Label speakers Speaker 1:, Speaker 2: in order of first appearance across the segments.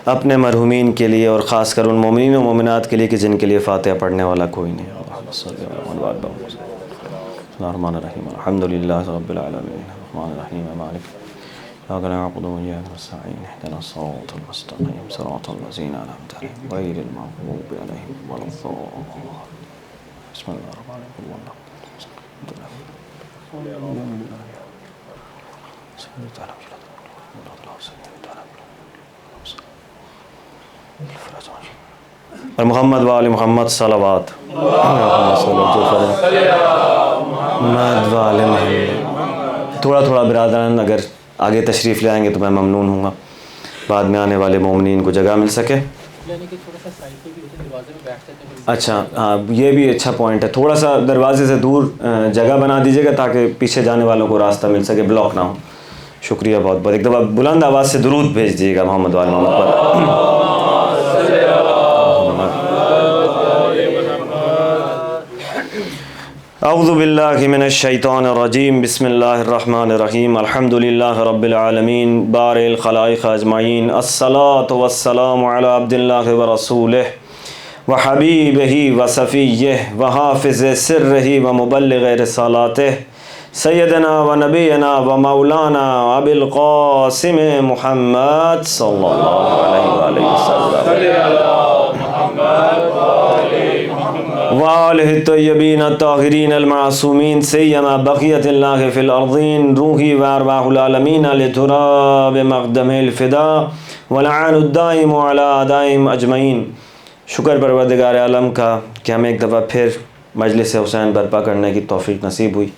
Speaker 1: اپنے مرحومین کے لیے اور خاص کر ان مومنین و مومنات کے لیے کہ جن کے لیے فاتحہ پڑھنے والا کوئی نہیں. الرحمن الرحیم الحمد للہ رب العالمین الرحمن الرحیم مالک إياك نعبد وإياك نستعين اهدنا الصراط المستقيم صراط الذين أنعمت عليهم غير المغضوب عليهم ولا الضالين. بسم الله الرحمن الرحيم اور محمد وآل محمد صلوات محمد وآل محمد. تھوڑا تھوڑا برادران اگر آگے تشریف لے آئیں گے تو میں ممنون ہوں گا، بعد میں آنے والے مومنین کو جگہ مل سکے. اچھا ہاں یہ بھی اچھا پوائنٹ ہے، تھوڑا سا دروازے سے دور جگہ بنا دیجیے گا تاکہ پیچھے جانے والوں کو راستہ مل سکے، بلاک نہ ہو. شکریہ بہت بہت. ایک دفعہ بلند آواز سے درود بھیج دیجیے گا محمد وآل محمد پر. اعوذ باللہ من الشیطان الرجیم بسم اللہ الرحمن الرحیم الحمد للہ رب العالمین بارئ الخلائق اجمعین الصلاۃ والسلام علی عبد اللہ ورسولہ وحبیبہ وصفیہ وحافظ سرہ ومبلغ رسالاتہ سیدنا ونبینا ومولانا ابی القاسم محمد صلی اللہ علیہ وآلہ وسلم وآلہ الطیبین الطاہرین المعصومین سیما بقیت اللہ فی الارضین روحی و ارواح العالمین لتراب مقدم الفدا ولعن الدائم علی اعدائم اجمعین. شکر پروردگار عالم کا کہ ہمیں ایک دفعہ پھر مجلس حسین برپا کرنے کی توفیق نصیب ہوئی.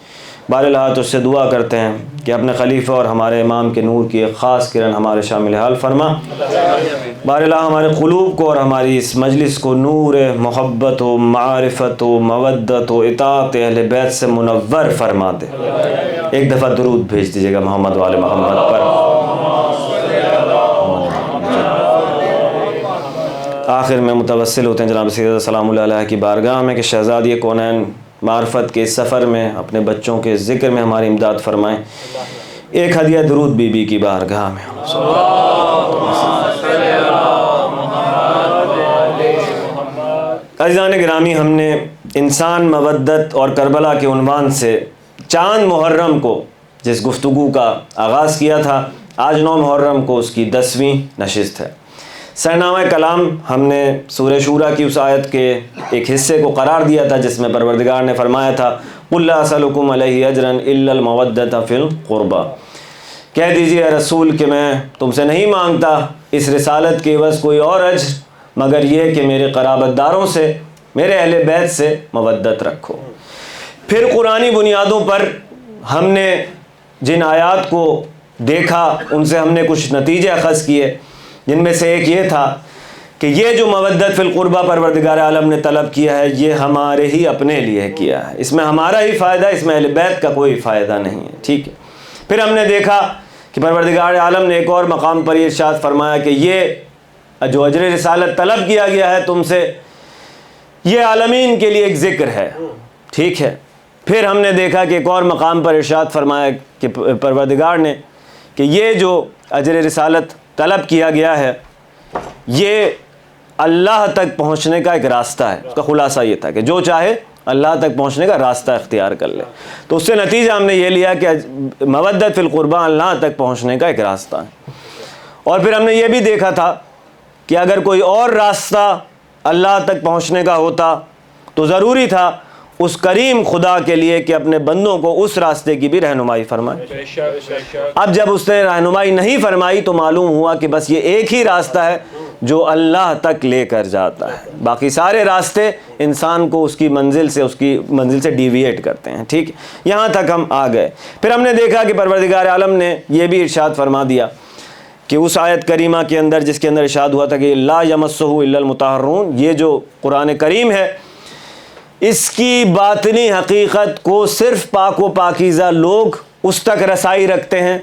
Speaker 1: بہرحال اس سے دعا کرتے ہیں کہ اپنے خلیفہ اور ہمارے امام کے نور کی ایک خاص کرن ہمارے شامل حال فرما. بہرحال ہمارے قلوب کو اور ہماری اس مجلس کو نور محبت و معرفت و مودت و اطاعت اہل بیت سے منور فرما دے. ایک دفعہ درود بھیج دیجیے گا محمد وآل محمد پر. آخر میں متوسل ہوتے ہیں جناب سیدہ سلام اللہ علیہ کی بارگاہ میں کہ شہزادی کونین معرفت کے سفر میں اپنے بچوں کے ذکر میں ہماری امداد فرمائیں. ایک ہدیہ درود بی بی کی بارگاہ میں. عزیزان گرامی، ہم نے انسان مودت اور کربلا کے عنوان سے چاند محرم کو جس گفتگو کا آغاز کیا تھا، آج 9 محرم کو اس کی 10ویں نشست ہے. سرنامہ کلام ہم نے سورہ شورا کی اس آیت کے ایک حصے کو قرار دیا تھا جس میں پروردگار نے فرمایا تھا قُلْ لَا أَسْأَلُكُمْ عَلَيْهِ أَجْرًا إِلَّا الْمَوَدَّةَ فِي الْقُرْبَى. کہہ دیجیے اے رسول کہ میں تم سے نہیں مانگتا اس رسالت کے عوض کوئی اور اجر مگر یہ کہ میرے قرابت داروں سے، میرے اہل بیت سے مودت رکھو. پھر قرآنی بنیادوں پر ہم نے جن آیات کو دیکھا ان سے ہم نے کچھ نتیجے اخذ کیے، جن میں سے ایک یہ تھا کہ یہ جو مودت فی القربہ پروردگار عالم نے طلب کیا ہے یہ ہمارے ہی اپنے لیے کیا ہے، اس میں ہمارا ہی فائدہ، اس میں اہل بیت کا کوئی فائدہ نہیں ہے. ٹھیک ہے. پھر ہم نے دیکھا کہ پروردگار عالم نے ایک اور مقام پر یہ ارشاد فرمایا کہ یہ جو اجر رسالت طلب کیا گیا ہے تم سے، یہ عالمین کے لیے ایک ذکر ہے. ٹھیک ہے. پھر ہم نے دیکھا کہ ایک اور مقام پر ارشاد فرمایا کہ پروردگار نے کہ یہ جو اجر رسالت طلب کیا گیا ہے یہ اللہ تک پہنچنے کا ایک راستہ ہے. اس کا خلاصہ یہ تھا کہ جو چاہے اللہ تک پہنچنے کا راستہ اختیار کر لے. تو اس سے نتیجہ ہم نے یہ لیا کہ مودت فی القربہ اللہ تک پہنچنے کا ایک راستہ ہے. اور پھر ہم نے یہ بھی دیکھا تھا کہ اگر کوئی اور راستہ اللہ تک پہنچنے کا ہوتا تو ضروری تھا اس کریم خدا کے لیے کہ اپنے بندوں کو اس راستے کی بھی رہنمائی فرمائے. اب جب اس نے رہنمائی نہیں فرمائی تو معلوم ہوا کہ بس یہ ایک ہی راستہ ہے جو اللہ تک لے کر جاتا ہے، باقی سارے راستے انسان کو اس کی منزل سے ڈیویٹ کرتے ہیں. ٹھیک، یہاں تک ہم آ گئے. پھر ہم نے دیکھا کہ پروردگار عالم نے یہ بھی ارشاد فرما دیا کہ اس آیت کریمہ کے اندر جس کے اندر ارشاد ہوا تھا کہ لا یمسہ الا المطہرون، یہ جو قرآن کریم ہے اس کی باطنی حقیقت کو صرف پاک و پاکیزہ لوگ اس تک رسائی رکھتے ہیں.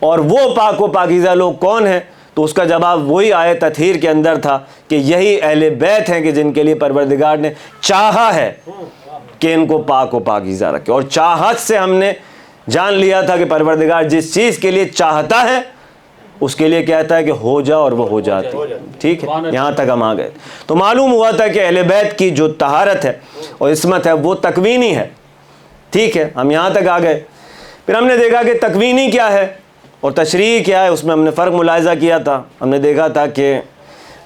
Speaker 1: اور وہ پاک و پاکیزہ لوگ کون ہیں؟ تو اس کا جواب وہی آیت تطہیر کے اندر تھا کہ یہی اہل بیت ہیں کہ جن کے لیے پروردگار نے چاہا ہے کہ ان کو پاک و پاکیزہ رکھے. اور چاہت سے ہم نے جان لیا تھا کہ پروردگار جس چیز کے لیے چاہتا ہے اس کے لیے کہتا ہے کہ ہو جا اور وہ ہو جاتی. ٹھیک ہے, یہاں تک ہم آ گئے. تو معلوم ہوا تھا کہ اہل بیت کی جو طہارت ہے اور عصمت ہے وہ تکوینی ہے. ٹھیک ہے, ہم یہاں تک آ گئے. پھر ہم نے دیکھا کہ تکوینی کیا ہے اور تشریعی کیا ہے, اس میں ہم نے فرق ملاحظہ کیا تھا. ہم نے دیکھا تھا کہ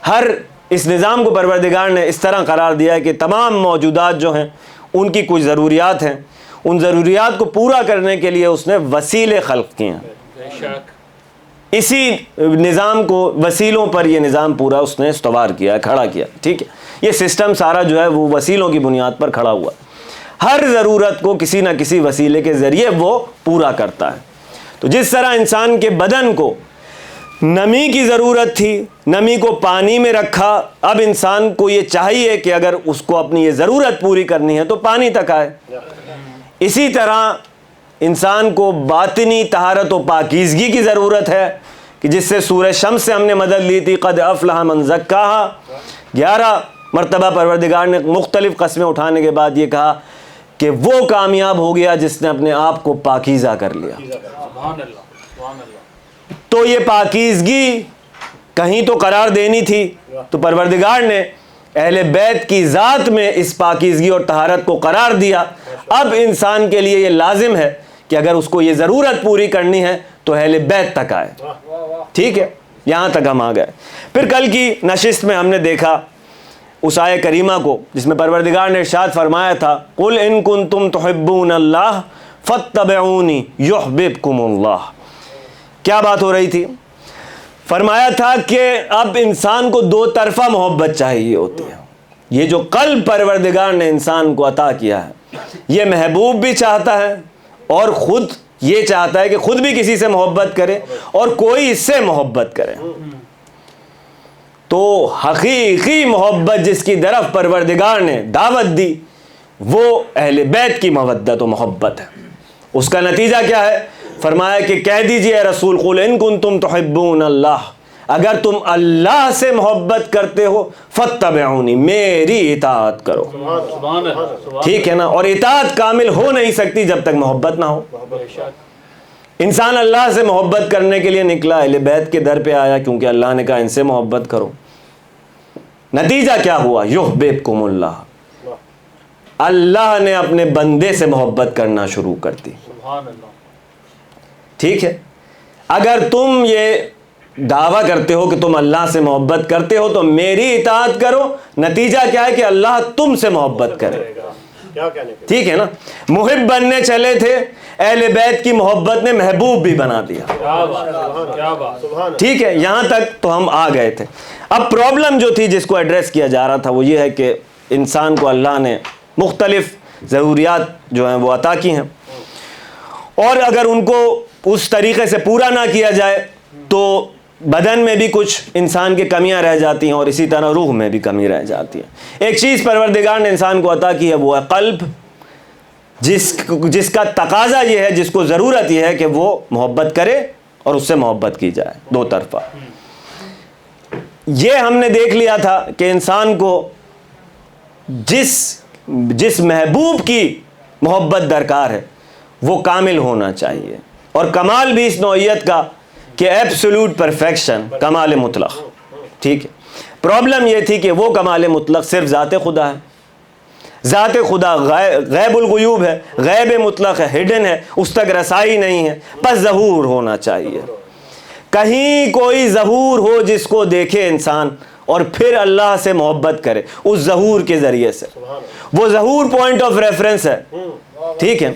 Speaker 1: ہر اس نظام کو پروردگار نے اس طرح قرار دیا ہے کہ تمام موجودات جو ہیں ان کی کچھ ضروریات ہیں, ان ضروریات کو پورا کرنے کے لیے اس نے وسیلے خلق کیے ہیں. اسی نظام کو وسیلوں پر یہ نظام پورا اس نے استوار کیا, کھڑا کیا. ٹھیک ہے, یہ سسٹم سارا جو ہے وہ وسیلوں کی بنیاد پر کھڑا ہوا. ہر ضرورت کو کسی نہ کسی وسیلے کے ذریعے وہ پورا کرتا ہے. تو جس طرح انسان کے بدن کو نمی کی ضرورت تھی, نمی کو پانی میں رکھا, اب انسان کو یہ چاہیے کہ اگر اس کو اپنی یہ ضرورت پوری کرنی ہے تو پانی تک آئے. اسی طرح انسان کو باطنی طہارت و پاکیزگی کی ضرورت ہے کہ جس سے سورہ شمس سے ہم نے مدد لی تھی, قد افلح من زکاہا. 11 مرتبہ پروردگار نے مختلف قسمیں اٹھانے کے بعد یہ کہا کہ وہ کامیاب ہو گیا جس نے اپنے آپ کو پاکیزہ کر لیا. تو یہ پاکیزگی کہیں تو قرار دینی تھی, تو پروردگار نے اہل بیت کی ذات میں اس پاکیزگی اور طہارت کو قرار دیا. اب انسان کے لیے یہ لازم ہے کہ اگر اس کو یہ ضرورت پوری کرنی ہے تو اہل بیت تک آئے. ٹھیک ہے, یہاں تک ہم آ گئے. پھر کل کی نشست میں ہم نے دیکھا اس آیہ کریمہ کو جس میں پروردگار نے ارشاد فرمایا تھا, قل ان کنتم تحبون اللہ فاتبعونی یحببکم اللہ. کیا بات ہو رہی تھی؟ فرمایا تھا کہ اب انسان کو دو طرفہ محبت چاہیے ہوتی ہے. یہ جو قلب پروردگار نے انسان کو عطا کیا ہے یہ محبوب بھی چاہتا ہے اور خود یہ چاہتا ہے کہ خود بھی کسی سے محبت کرے اور کوئی اس سے محبت کرے. تو حقیقی محبت جس کی طرف پروردگار نے دعوت دی وہ اہل بیت کی مودت و محبت ہے. اس کا نتیجہ کیا ہے؟ فرمایا کہ کہہ دیجئے اے رسول, قل ان کنتم تحبون اللہ, اگر تم اللہ سے محبت کرتے ہو فاتبعونی, میری اطاعت کرو. ٹھیک ہے نا, اور اطاعت کامل ہو نہیں سکتی جب تک محبت نہ ہو. انسان اللہ سے محبت کرنے کے لیے نکلا, اہل بیت کے در پہ آیا کیونکہ اللہ نے کہا ان سے محبت کرو. نتیجہ کیا ہوا؟ یحببکم اللہ, اللہ نے اپنے بندے سے محبت کرنا شروع کر دی. ٹھیک ہے, اگر تم یہ دعویٰ کرتے ہو کہ تم اللہ سے محبت کرتے ہو تو میری اطاعت کرو, نتیجہ کیا ہے کہ اللہ تم سے محبت کرے. ٹھیک ہے نا, محب بننے چلے تھے, اہل بیت کی محبت نے محبوب بھی بنا دیا. ٹھیک ہے, یہاں تک تو ہم آ گئے تھے. اب پرابلم جو تھی جس کو ایڈریس کیا جا رہا تھا وہ یہ ہے کہ انسان کو اللہ نے مختلف ضروریات جو ہیں وہ عطا کی ہیں, اور اگر ان کو اس طریقے سے پورا نہ کیا جائے تو بدن میں بھی کچھ انسان کی کمیاں رہ جاتی ہیں اور اسی طرح روح میں بھی کمی رہ جاتی ہے. ایک چیز پروردگار نے انسان کو عطا کی ہے, وہ ہے قلب, جس کا تقاضا یہ ہے, جس کو ضرورت یہ ہے کہ وہ محبت کرے اور اس سے محبت کی جائے دو طرفہ. یہ ہم نے دیکھ لیا تھا کہ انسان کو جس محبوب کی محبت درکار ہے وہ کامل ہونا چاہیے, اور کمال بھی اس نوعیت کا کہ ایبسولوٹ پرفیکشن, کمال مطلق. ٹھیک ہے, پرابلم یہ تھی کہ وہ کمال مطلق صرف ذات خدا ہے. ذات خدا غیب الغیوب ہے, غیب مطلق ہے, ہڈن ہے, اس تک رسائی نہیں ہے, بس ظہور ہونا چاہیے. کہیں کوئی ظہور ہو جس کو دیکھے انسان اور پھر اللہ سے محبت کرے اس ظہور کے ذریعے سے. وہ ظہور پوائنٹ آف ریفرنس ہے. ٹھیک ہے,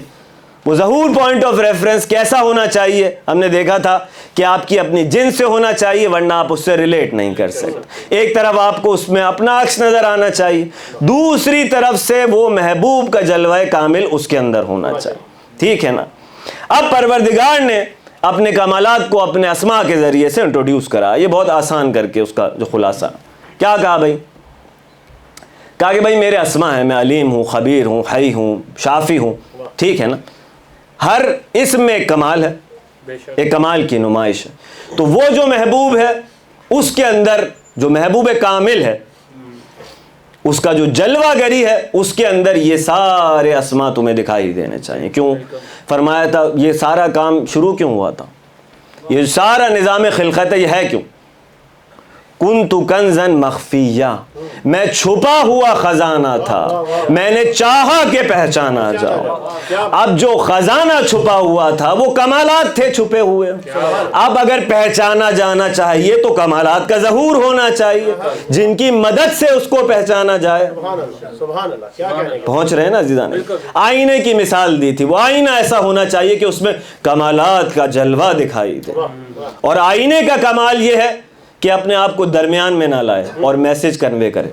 Speaker 1: وہ ظہور پوائنٹ آف ریفرنس کیسا ہونا چاہیے؟ ہم نے دیکھا تھا کہ آپ کی اپنی جنس سے ہونا چاہیے ورنہ آپ اس سے ریلیٹ نہیں کر سکتے. ایک طرف آپ کو اس میں اپنا عکس نظر آنا چاہیے, دوسری طرف سے وہ محبوب کا جلوہ کامل اس کے اندر ہونا چاہیے. ٹھیک ہے نا. اب پروردگار نے اپنے کمالات کو اپنے اسماء کے ذریعے سے انٹروڈیوس کرا. یہ بہت آسان کر کے اس کا جو خلاصہ کیا کہا بھائی؟ کہا کہ بھائی میرے اسماء ہیں, میں علیم ہوں, خبیر ہوں, حی ہوں, شافی ہوں. ٹھیک ہے نا, ہر اسم میں ایک کمال ہے, ایک کمال کی نمائش ہے. تو وہ جو محبوب ہے اس کے اندر جو محبوب کامل ہے اس کا جو جلوہ گری ہے اس کے اندر یہ سارے اسماء تمہیں دکھائی دینے چاہیے. کیوں؟ فرمایا تھا یہ سارا کام شروع کیوں ہوا تھا؟ یہ سارا نظام خلقت ہے، یہ ہے کیوں؟ کنت کنزا مخفیہ، میں چھپا ہوا خزانہ تھا، میں نے چاہا کہ پہچانا جاؤ۔ اب جو خزانہ چھپا ہوا تھا وہ کمالات تھے چھپے ہوئے، اب اگر پہچانا جانا چاہیے تو کمالات کا ظہور ہونا چاہیے جن کی مدد سے اس کو پہچانا جائے۔ پہنچ رہے ہیں نا عزیزان؟ آئینے کی مثال دی تھی، وہ آئینہ ایسا ہونا چاہیے کہ اس میں کمالات کا جلوہ دکھائی دے، اور آئینے کا کمال یہ ہے کہ اپنے آپ کو درمیان میں نہ لائے اور میسج کنوے کرے۔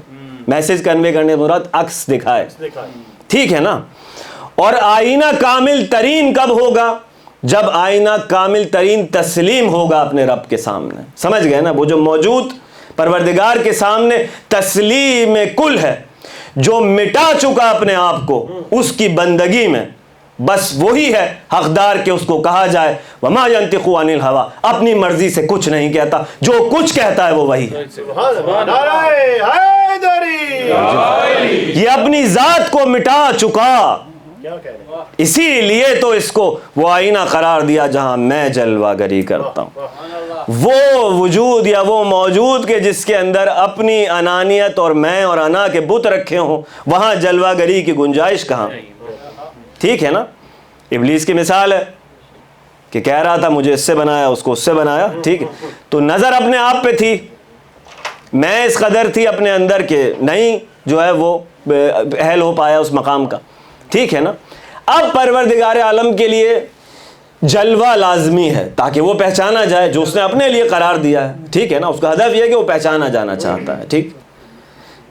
Speaker 1: میسج کنوے کرنے مراد عکس دکھائے، ٹھیک ہے نا؟ اور آئینہ کامل ترین کب ہوگا؟ جب آئینہ کامل ترین تسلیم ہوگا اپنے رب کے سامنے۔ سمجھ گئے نا؟ وہ جو موجود پروردگار کے سامنے تسلیم کل ہے، جو مٹا چکا اپنے آپ کو اس کی بندگی میں، بس وہی ہے حقدار کہ اس کو کہا جائے وما ينطق عن الهوى، اپنی مرضی سے کچھ نہیں کہتا، جو کچھ کہتا ہے وہ وہی ہے۔ یہ اپنی ذات کو مٹا چکا، اسی لیے تو اس کو وہ آئینہ قرار دیا جہاں میں جلوہ گری کرتا ہوں۔ وہ وجود یا وہ موجود کہ جس کے اندر اپنی انانیت اور میں اور انا کے بت رکھے ہوں، وہاں جلوہ گری کی گنجائش کہاں؟ ٹھیک ہے نا؟ ابلیس کی مثال ہے کہ کہہ رہا تھا مجھے اس سے بنایا، اس کو اس سے بنایا، ٹھیک ہے؟ تو نظر اپنے آپ پہ تھی، میں اس قدر تھی اپنے اندر کہ نہیں جو ہے وہ اہل ہو پایا اس مقام کا، ٹھیک ہے نا؟ اب پروردگار عالم کے لیے جلوہ لازمی ہے تاکہ وہ پہچانا جائے جو اس نے اپنے لیے قرار دیا ہے، ٹھیک ہے نا؟ اس کا ہدف یہ ہے کہ وہ پہچانا جانا چاہتا ہے، ٹھیک؟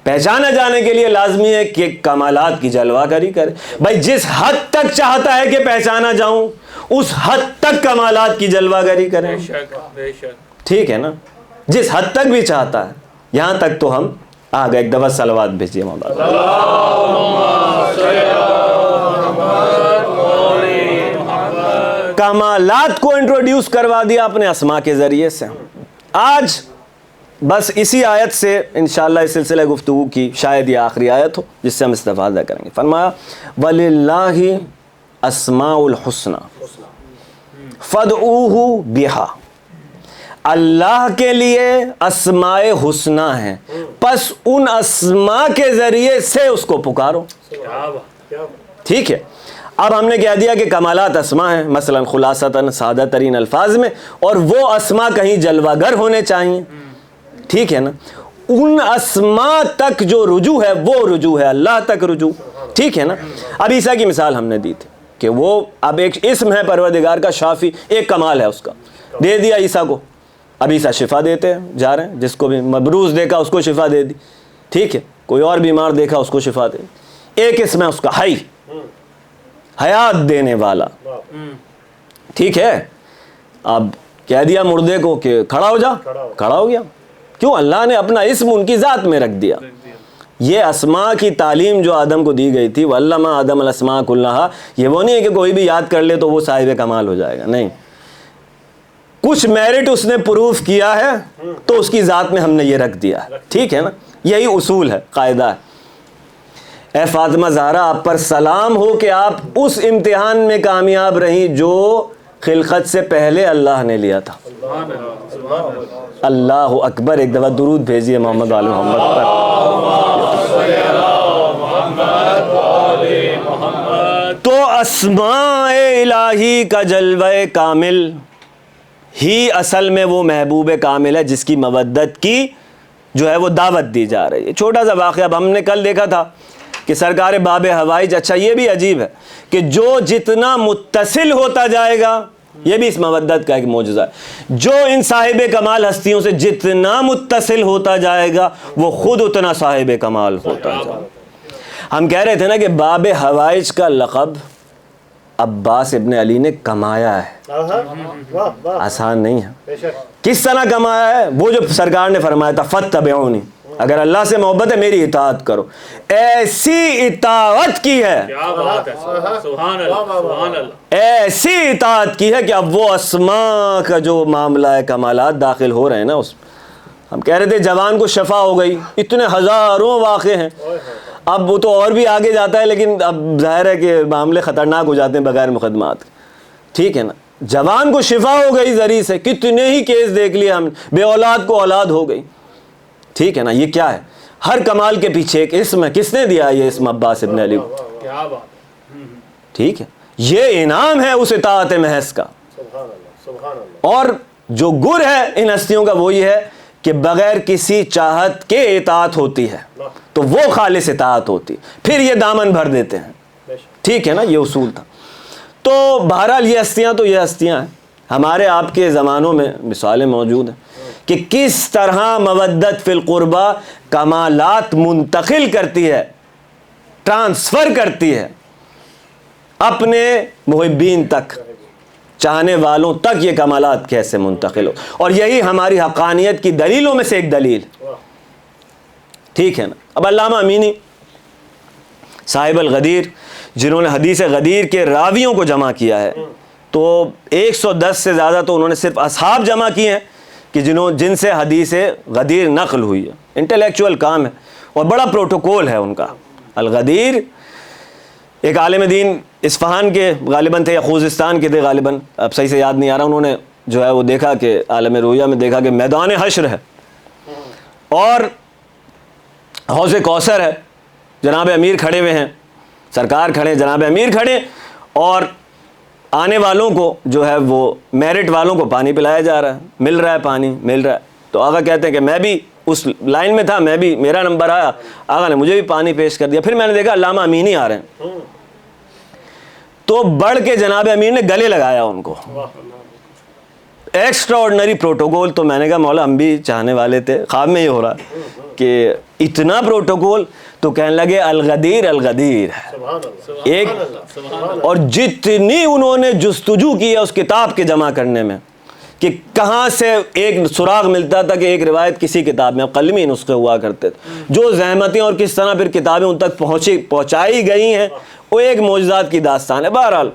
Speaker 1: پہچانا جانے کے لیے لازمی ہے کہ کمالات کی جلوہ گری کرے۔ بھائی جس حد تک چاہتا ہے کہ پہچانا جاؤں اس حد تک کمالات کی جلوہ گری کریں، ٹھیک ہے نا؟ جس حد تک بھی چاہتا ہے، یہاں تک تو ہم آ گئے۔ ایک دفعہ صلوات بھیجیے مولانا۔ کمالات کو انٹروڈیوس کروا دیا اپنے اسماء کے ذریعے سے۔ آج بس اسی آیت سے انشاءاللہ اس سلسلہ گفتگو کی شاید یہ آخری آیت ہو جس سے ہم استفادہ کریں گے۔ فرمایا وَلِلَّهِ أَسْمَاءُ الْحُسْنَى فَادْعُوهُ بِهَا، اللہ کے لیے اسماء حسنہ ہیں، پس ان اسماء کے ذریعے سے اس کو پکارو، ٹھیک ہے؟ اب ہم نے کہہ دیا کہ کمالات اسماء ہیں، مثلا خلاصتاً سادہ ترین الفاظ میں، اور وہ اسماء کہیں جلوہ گر ہونے چاہیے، ٹھیک ہے نا؟ ان اسماء تک جو رجوع ہے وہ رجوع ہے اللہ تک رجوع، ٹھیک ہے نا؟ اب عیسیٰ کی مثال ہم نے دی تھی کہ وہ اب ایک اسم ہے پروردگار کا شافی، ایک کمال ہے اس کا، دے دیا عیسیٰ کو، اب عیسیٰ شفا دیتے ہیں جا رہے ہیں، جس کو بھی مبروز دیکھا اس کو شفا دے دی، ٹھیک ہے؟ کوئی اور بیمار دیکھا اس کو شفا دے دی۔ ایک اسم ہے اس کا حی، حیات دینے والا، ٹھیک ہے؟ اب کہہ دیا مردے کو کہ کھڑا ہو جا، کھڑا ہو گیا، کیوں؟ اللہ نے اپنا اسم ان کی ذات میں رکھ دیا۔ یہ اسماء کی تعلیم جو آدم کو دی گئی تھی، وَعَلَّمَ آدَمَ الْأَسْمَاءَ كُلَّهَا، یہ وہ نہیں ہے کہ کوئی بھی یاد کر لے تو وہ صاحب کمال ہو جائے گا، نہیں، کچھ میرٹ اس نے پروف کیا ہے تو اس کی ذات میں ہم نے یہ رکھ دیا ہے، ٹھیک ہے نا؟ یہی اصول ہے، قاعدہ ہے۔ اے فاطمہ زہرا، آپ پر سلام ہو کہ آپ اس امتحان میں کامیاب رہیں جو خلقت سے پہلے اللہ نے لیا تھا۔ اللہ اکبر، ایک دفعہ درود بھیجیے محمد آل محمد پر۔ تو اسماء الہی کا جلوہ کامل ہی اصل میں وہ محبوب کامل ہے جس کی مودت کی جو ہے وہ دعوت دی جا رہی ہے۔ چھوٹا سا واقعہ، اب ہم نے کل دیکھا تھا کہ سرکار باب حوائج، اچھا یہ بھی عجیب ہے کہ جو جتنا متصل ہوتا جائے گا، یہ بھی اس مودت کا ایک معجزہ ہے، جو ان صاحب کمال ہستیوں سے جتنا متصل ہوتا جائے گا وہ خود اتنا صاحب کمال ہوتا جائے گا۔ ہم کہہ رہے تھے نا کہ باب حوائج کا لقب عباس ابن علی نے کمایا ہے، آسان نہیں ہے۔ کس طرح کمایا ہے؟ وہ جو سرکار نے فرمایا تھا فَاتَّبِعُونِی، اگر اللہ سے محبت ہے میری اطاعت کرو، ایسی اطاعت کی ہے، ایسی اطاعت کی ہے کہ اب وہ اسماء کا جو معاملہ ہے کمالات داخل ہو رہے ہیں نا اس میں۔ ہم کہہ رہے تھے جوان کو شفا ہو گئی، اتنے ہزاروں واقع ہیں، اب وہ تو اور بھی آگے جاتا ہے، لیکن اب ظاہر ہے کہ معاملے خطرناک ہو جاتے ہیں بغیر مقدمات، ٹھیک ہے نا؟ جوان کو شفا ہو گئی زری سے، کتنے ہی کیس دیکھ لیے ہم، بے اولاد کو اولاد ہو گئی. ٹھیک ہے نا، یہ کیا ہے؟ ہر کمال کے پیچھے ایک اسم ہے. کس نے دیا یہ اسم؟ عباس ابن علی کو. ٹھیک ہے، یہ انعام ہے اس اطاعت محض کا. اور جو گر ہے ان ہستیوں کا وہ یہ ہے کہ بغیر کسی چاہت کے اطاعت ہوتی ہے تو وہ خالص اطاعت ہوتی، پھر یہ دامن بھر دیتے ہیں. ٹھیک ہے نا، یہ اصول تھا. تو بہرحال یہ ہستیاں تو یہ ہستیاں ہیں. ہمارے آپ کے زمانوں میں مثالیں موجود ہیں کہ کس طرح مودت فی القربہ کمالات منتقل کرتی ہے، ٹرانسفر کرتی ہے اپنے محبین تک، چاہنے والوں تک یہ کمالات کیسے منتقل ہو. اور یہی ہماری حقانیت کی دلیلوں میں سے ایک دلیل. ٹھیک ہے نا. اب علامہ امینی صاحب الغدیر، جنہوں نے حدیث غدیر کے راویوں کو جمع کیا ہے، تو 110 سے زیادہ تو انہوں نے صرف اصحاب جمع کیے ہیں کہ جن سے حدیث غدیر نقل ہوئی ہے. انٹلیکچوئل کام ہے اور بڑا پروٹوکول ہے ان کا. الغدیر ایک عالم دین اصفہان کے غالباً تھے یا خوزستان کے تھے غالباً، اب صحیح سے یاد نہیں آ رہا. انہوں نے جو ہے وہ دیکھا کہ عالم رویہ میں دیکھا کہ میدان حشر ہے اور حوض کوثر ہے، جناب امیر کھڑے ہوئے ہیں، سرکار کھڑے، جناب امیر کھڑے، اور آنے والوں کو جو ہے وہ میرٹ والوں کو پانی پلایا جا رہا ہے، مل رہا ہے پانی، مل رہا ہے. تو آقا کہتے ہیں کہ میں بھی اس لائن میں تھا، میں بھی، میرا نمبر آیا، آقا نے مجھے بھی پانی پیش کر دیا. پھر میں نے دیکھا علامہ امینی آ رہے ہیں، تو بڑھ کے جناب امیر نے گلے لگایا ان کو. Extra ordinary protocol. تو میں نے کہا مولا ہم بھی چاہنے والے تھے، خواب میں یہ ہو رہا کہ اتنا پروٹوکول. تو کہنے لگے الغدیر الغدیر ایک، اور جتنی انہوں نے جستجو کی ہے اس کتاب کے جمع کرنے میں کہ کہاں سے ایک سراغ ملتا تھا کہ ایک روایت کسی کتاب میں، قلمی نسخے ہوا کرتے تھے، جو زحمتیں اور کس طرح پھر کتابیں ان تک پہنچائی گئی ہیں، وہ ایک معجزات کی داستان ہے. بہرحال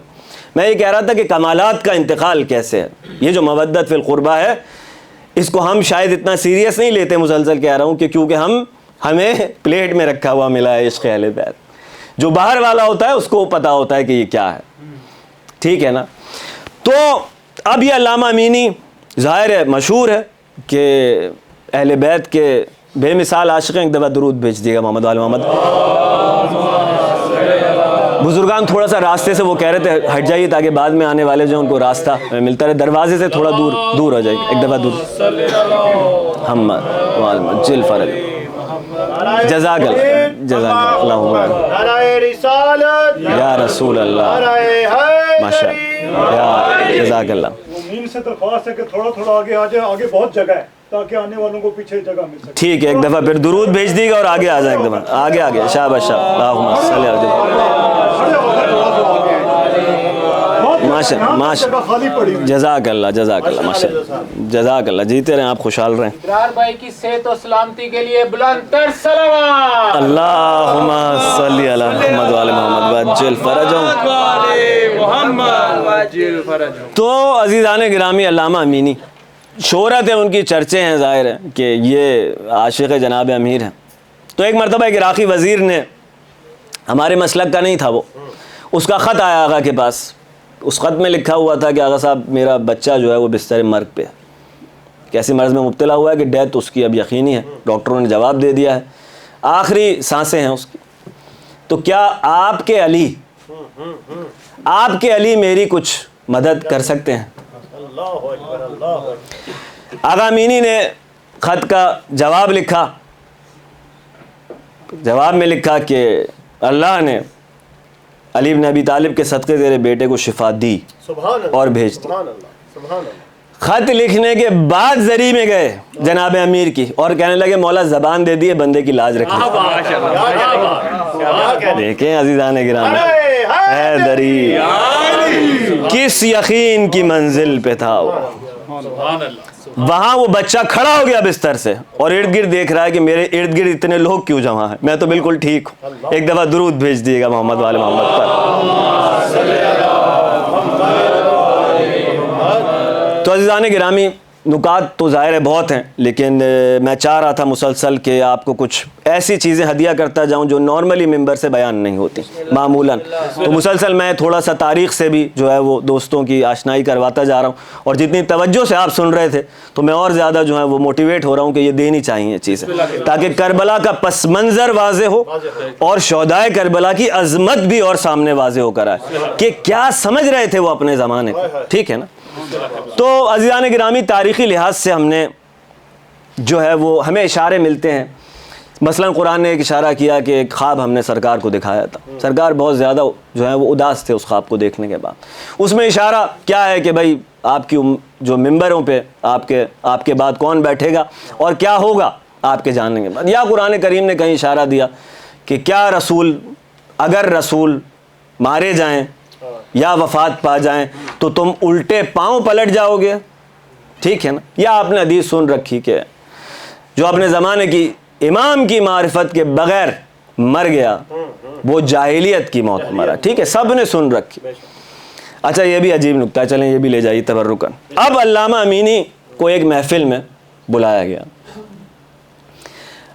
Speaker 1: میں یہ کہہ رہا تھا کہ کمالات کا انتقال کیسے ہے. یہ جو مودت فی القربہ ہے، اس کو ہم شاید اتنا سیریس نہیں لیتے، مسلسل کہہ رہا ہوں کہ کیونکہ ہمیں پلیٹ میں رکھا ہوا ملا ہے عشق اہل بیت. جو باہر والا ہوتا ہے اس کو پتا ہوتا ہے کہ یہ کیا ہے. ٹھیک ہے نا. تو اب یہ علامہ امینی ظاہر ہے مشہور ہے کہ اہل بیت کے بے مثال عاشق ہیں. ایک دفعہ درود بھیج دیے گا محمد وال محمد. بزرگان تھوڑا سا راستے سے وہ کہہ رہے تھے ہٹ جائیے تاکہ بعد میں آنے والے جو ان کو راستہ ملتا رہے. دروازے سے تھوڑا دور ہو جائے. ایک دفعہ دور ہم جل فرج. جزاک اللہ یا رسول اللہ ماشاء اللہ. جزاک اللہ.
Speaker 2: سے درخواست ہے کہ تھوڑا تھوڑا آگے آ جائے، آگے بہت جگہ ہے تاکہ آنے والوں کو پیچھے جگہ مل سکے.
Speaker 1: ٹھیک ہے، ایک دفعہ پھر درود بھیج دیے گا اور آگے آ جائے. ایک دفعہ آگے شاباش شاباش. اللہم صلی علی ماشاء. جزاک اللہ جزاک اللہ ماشاء اللہ. جزاک اللہ. جیتے رہیں آپ، خوشحال رہیں.
Speaker 3: ابرار بھائی کی صحت و سلامتی کے لیے بلند تر صلوات.
Speaker 1: اللہم صلی علی محمد وعلی محمد وعجل فرجہم. تو عزیزان گرامی، علامہ امینی شہرت ہے ان کی، چرچے ہیں، ظاہر ہے کہ یہ عاشق جناب امیر ہیں. تو ایک مرتبہ ایک عراقی وزیر نے، ہمارے مسلک کا نہیں تھا وہ، اس کا خط آیا آقا کے پاس. اس خط میں لکھا ہوا تھا کہ آقا صاحب میرا بچہ جو ہے وہ بستر مرگ پہ ہے، کیسی مرض میں مبتلا ہوا ہے کہ ڈیتھ اس کی اب یقینی ہے. ڈاکٹروں نے جواب دے دیا ہے، آخری سانسیں ہیں اس کی. تو کیا آپ کے علی میری کچھ مدد کر سکتے ہیں؟ آقا امینی نے خط کا جواب لکھا. جواب میں لکھا کہ اللہ نے علی بن ابی طالب کے صدقے تیرے بیٹے کو شفا دی اور بھیج دی. خط لکھنے کے بعد زری میں گئے جناب امیر کی اور کہنے لگے مولا زبان دے دیے، بندے کی لاج رکھی. دیکھیں عزیزان گرامی، اے دری کس یقین کی منزل پہ تھا وہ. وہاں وہ بچہ کھڑا ہو گیا بستر سے اور ارد گرد دیکھ رہا ہے کہ میرے ارد گرد اتنے لوگ کیوں جمع ہیں، میں تو بالکل ٹھیک ہوں. ایک دفعہ درود بھیج دیے گا محمد والے محمد پر. تو عزیزان گرامی، نکات تو ظاہر ہے بہت ہیں، لیکن میں چاہ رہا تھا مسلسل کہ آپ کو کچھ ایسی چیزیں ہدیہ کرتا جاؤں جو نارملی ممبر سے بیان نہیں ہوتی معمولاً. تو مسلسل میں تھوڑا سا تاریخ سے بھی جو ہے وہ دوستوں کی آشنائی کرواتا جا رہا ہوں، اور جتنی توجہ سے آپ سن رہے تھے تو میں اور زیادہ جو ہے وہ موٹیویٹ ہو رہا ہوں کہ یہ دینی چاہیے چیزیں، تاکہ کربلا کا پس منظر واضح ہو اور شہدائے کربلا کی عظمت بھی اور سامنے واضح ہو کر آئے کہ کیا سمجھ رہے تھے وہ اپنے زمانے کو. ٹھیک ہے نا؟ تو عزیزان گرامی، تاریخی لحاظ سے ہم نے جو ہے وہ ہمیں اشارے ملتے ہیں. مثلا قرآن نے ایک اشارہ کیا کہ ایک خواب ہم نے سرکار کو دکھایا تھا. سرکار بہت زیادہ جو ہے وہ اداس تھے اس خواب کو دیکھنے کے بعد. اس میں اشارہ کیا ہے کہ بھائی آپ کی جو ممبروں پہ آپ کے بعد کون بیٹھے گا اور کیا ہوگا آپ کے جاننے کے بعد. یا قرآن کریم نے کہیں اشارہ دیا کہ کیا رسول، اگر رسول مارے جائیں یا وفات پا جائیں تو تم الٹے پاؤں پلٹ جاؤ گے. ٹھیک ہے نا؟ یا آپ نے حدیث سن رکھی کہ جو اپنے زمانے کی امام کی معرفت کے بغیر مر گیا وہ جاہلیت کی موت مرا. ٹھیک ہے، سب نے سن رکھی. اچھا، یہ بھی عجیب نکتہ ہے، چلیں یہ بھی لے جائیے تبرکن. اب علامہ امینی کو ایک محفل میں بلایا گیا.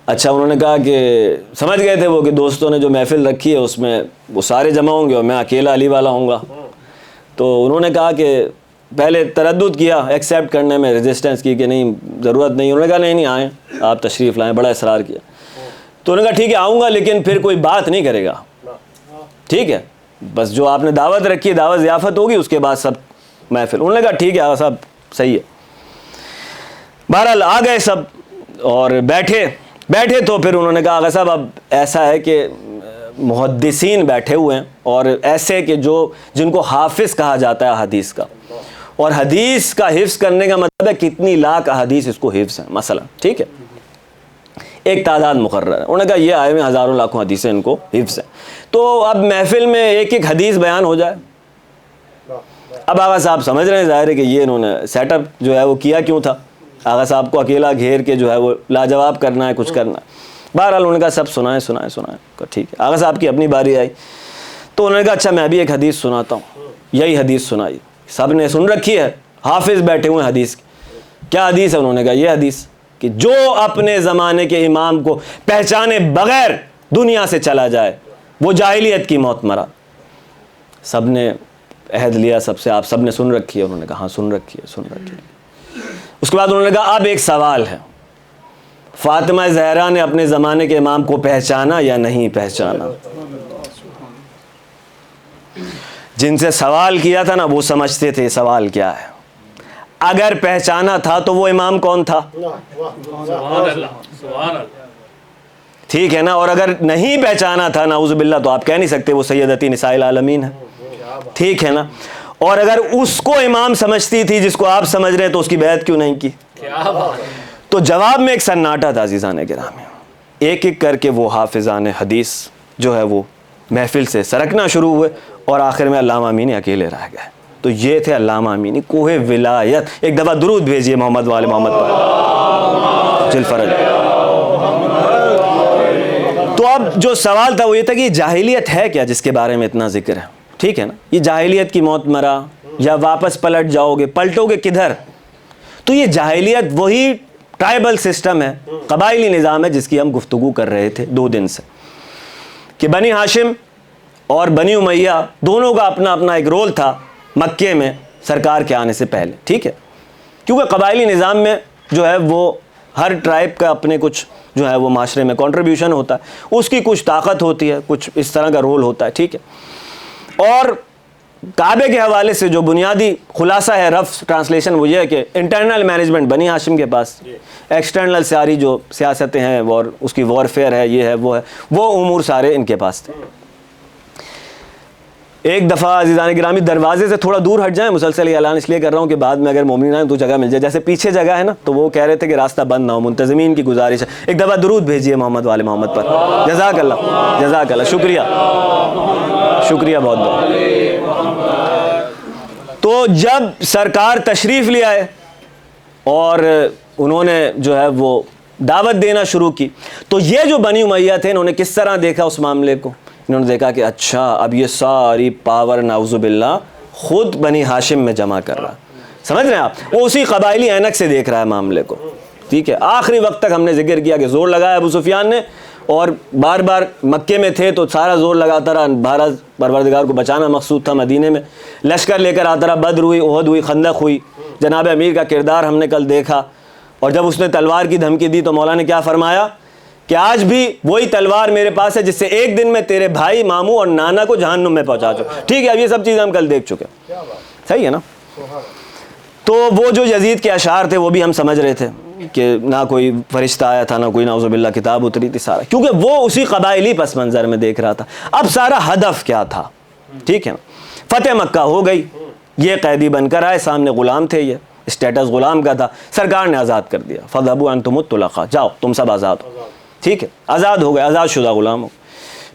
Speaker 1: اچھا، انہوں نے کہا کہ سمجھ گئے تھے وہ کہ دوستوں نے جو محفل رکھی ہے اس میں وہ سارے جمع ہوں گے اور میں اکیلا علی والا ہوں گا. تو انہوں نے کہا کہ پہلے تردد کیا، ایکسیپٹ کرنے میں ریزسٹنس کی کہ نہیں ضرورت نہیں. انہوں نے کہا نہیں آئیں، آپ تشریف لائیں. بڑا اصرار کیا. تو انہوں نے کہا ٹھیک ہے آؤں گا، لیکن پھر کوئی بات نہیں کرے گا. ٹھیک ہے، بس جو آپ نے دعوت رکھی ہے، دعوت ضیافت ہوگی، اس کے بعد سب محفل. انہوں نے کہا ٹھیک ہے آغا صاحب صحیح ہے. بہرحال آ گئے سب اور بیٹھے تو پھر انہوں نے کہا آغا صاحب اب ایسا ہے کہ محدثین بیٹھے ہوئے ہیں اور ایسے کہ جن کو حافظ کہا جاتا ہے حدیث کا، اور حدیث کا حفظ کرنے کا مطلب ہے کتنی لاکھ احادیث اس کو حفظ ہیں مثلا. ٹھیک ہے، ایک تعداد مقرر ہے. انہوں نے کہا یہ آئے میں ہزاروں لاکھوں حدیثیں ان کو حفظ ہیں. تو اب محفل میں ایک ایک حدیث بیان ہو جائے. اب آغا صاحب سمجھ رہے ہیں ظاہر ہے کہ یہ انہوں نے سیٹ اپ جو ہے وہ کیا کیوں تھا. آغا صاحب کو اکیلا گھیر کے جو ہے وہ لاجواب کرنا ہے، کچھ کرنا ہے. بہرحال انہوں نے کہا سب سنائیں. ٹھیک ہے، آغا صاحب کی اپنی باری آئی تو انہوں نے کہا اچھا میں بھی ایک حدیث سناتا ہوں. یہی حدیث سنائی. سب نے سن رکھی ہے، حافظ بیٹھے ہوئے حدیث کی. کیا حدیث ہے؟ انہوں نے کہا یہ حدیث کہ جو اپنے زمانے کے امام کو پہچانے بغیر دنیا سے چلا جائے وہ جاہلیت کی موت مرا. سب نے عہد لیا سب سے، آپ سب نے سن رکھی ہے؟ انہوں نے کہا ہاں سن رکھی ہے. اس کے بعد انہوں نے کہا اب ایک سوال ہے، فاطمہ زہرا نے اپنے زمانے کے امام کو پہچانا یا نہیں پہچانا؟ جن سے سوال کیا تھا نا وہ سمجھتے تھے سوال کیا ہے. اگر پہچانا تھا تو وہ امام کون تھا؟ ٹھیک ہے نا؟ اور اگر نہیں پہچانا تھا نعوذ باللہ تو آپ کہہ نہیں سکتے وہ سیدتی نساء العالمین ہے. ٹھیک ہے نا؟ اور اگر اس کو امام سمجھتی تھی جس کو آپ سمجھ رہے ہیں تو اس کی بیعت کیوں نہیں کی؟ تو جواب میں ایک سناٹا تھا عزیزان گرامی. ایک ایک کر کے وہ حافظان حدیث جو ہے وہ محفل سے سرکنا شروع ہوئے اور آخر میں علامہ امینی اکیلے رہ گئے. تو یہ تھے علامہ امینی، کوہ ولایت. ایک دفعہ درود بھیجیے محمد والے محمد پر جل فرج. تو اب جو سوال تھا وہ یہ تھا کہ یہ جاہلیت ہے کیا جس کے بارے میں اتنا ذکر ہے؟ ٹھیک ہے نا؟ یہ جاہلیت کی موت مرا یا واپس پلٹ جاؤ گے، پلٹو گے کدھر؟ تو یہ جاہلیت وہی ٹرائبل سسٹم ہے، قبائلی نظام ہے جس کی ہم گفتگو کر رہے تھے 2 دن سے، کہ بنی ہاشم اور بنی امیہ دونوں کا اپنا اپنا ایک رول تھا مکے میں سرکار کے آنے سے پہلے. ٹھیک ہے، کیونکہ قبائلی نظام میں جو ہے وہ ہر ٹرائب کا اپنے کچھ جو ہے وہ معاشرے میں کنٹریبیوشن ہوتا ہے، اس کی کچھ طاقت ہوتی ہے، کچھ اس طرح کا رول ہوتا ہے. ٹھیک ہے، اور کعبے کے حوالے سے جو بنیادی خلاصہ ہے رف ٹرانسلیشن وہ یہ ہے کہ انٹرنل مینجمنٹ بنی ہاشم کے پاس، ایکسٹرنل ساری جو سیاستیں ہیں اور اس کی وارفیئر ہے، یہ ہے وہ امور سارے ان کے پاس تھے. ایک دفعہ عزیزان گرامی دروازے سے تھوڑا دور ہٹ جائیں، مسلسل یہ اعلان اس لیے کر رہا ہوں کہ بعد میں اگر مومنین آئیں تو جگہ مل جائے. جیسے پیچھے جگہ ہے نا تو وہ کہہ رہے تھے کہ راستہ بند نہ ہو، منتظمین کی گزارش ہے. ایک دفعہ درود بھیجیے محمد والے محمد پر. جزاک اللہ، شکریہ بہت بہت. تو جب سرکار تشریف لے آئے اور انہوں نے جو ہے وہ دعوت دینا شروع کی تو یہ جو بنی امیہ تھے انہوں نے کس طرح دیکھا اس معاملے کو؟ انہوں نے دیکھا کہ اچھا اب یہ ساری پاور نعوذ باللہ خود بنی ہاشم میں جمع کر رہا. سمجھ رہے ہیں آپ؟ وہ اسی قبائلی اینک سے دیکھ رہا ہے معاملے کو، ٹھیک ہے. آخری وقت تک ہم نے ذکر کیا کہ زور لگایا ابو سفیان نے، اور بار بار مکے میں تھے تو سارا زور لگاتا رہا، بہرحال پروردگار کو بچانا مقصود تھا. مدینے میں لشکر لے کر آتا رہا، بدر ہوئی، احد ہوئی، خندق ہوئی. جناب امیر کا کردار ہم نے کل دیکھا، اور جب اس نے تلوار کی دھمکی دی تو مولا نے کیا فرمایا کہ آج بھی وہی تلوار میرے پاس ہے جس سے ایک دن میں تیرے بھائی، ماموں اور نانا کو جہنم میں پہنچا چکا. ٹھیک ہے، اب یہ سب چیزیں ہم کل دیکھ چکے، صحیح ہے نا. تو وہ جو یزید کے اشعار تھے وہ بھی ہم سمجھ رہے تھے کہ نہ کوئی فرشتہ آیا تھا، نہ کوئی نعوذ باللہ کتاب اتری تھی، سارا کیونکہ وہ اسی قبائلی پس منظر میں دیکھ رہا تھا. اب سارا ہدف کیا تھا؟ ٹھیک ہے نا، فتح مکہ ہو گئی، یہ قیدی بن کر آئے، سامنے غلام تھے، یہ اسٹیٹس غلام کا تھا، سرکار نے آزاد کر دیا. فَذْهَبُوا أَنْتُمُ الطُّلَقَاء، جاؤ تم سب آزاد ہو. ٹھیک ہے، آزاد ہو گئے، آزاد شدہ غلام ہو.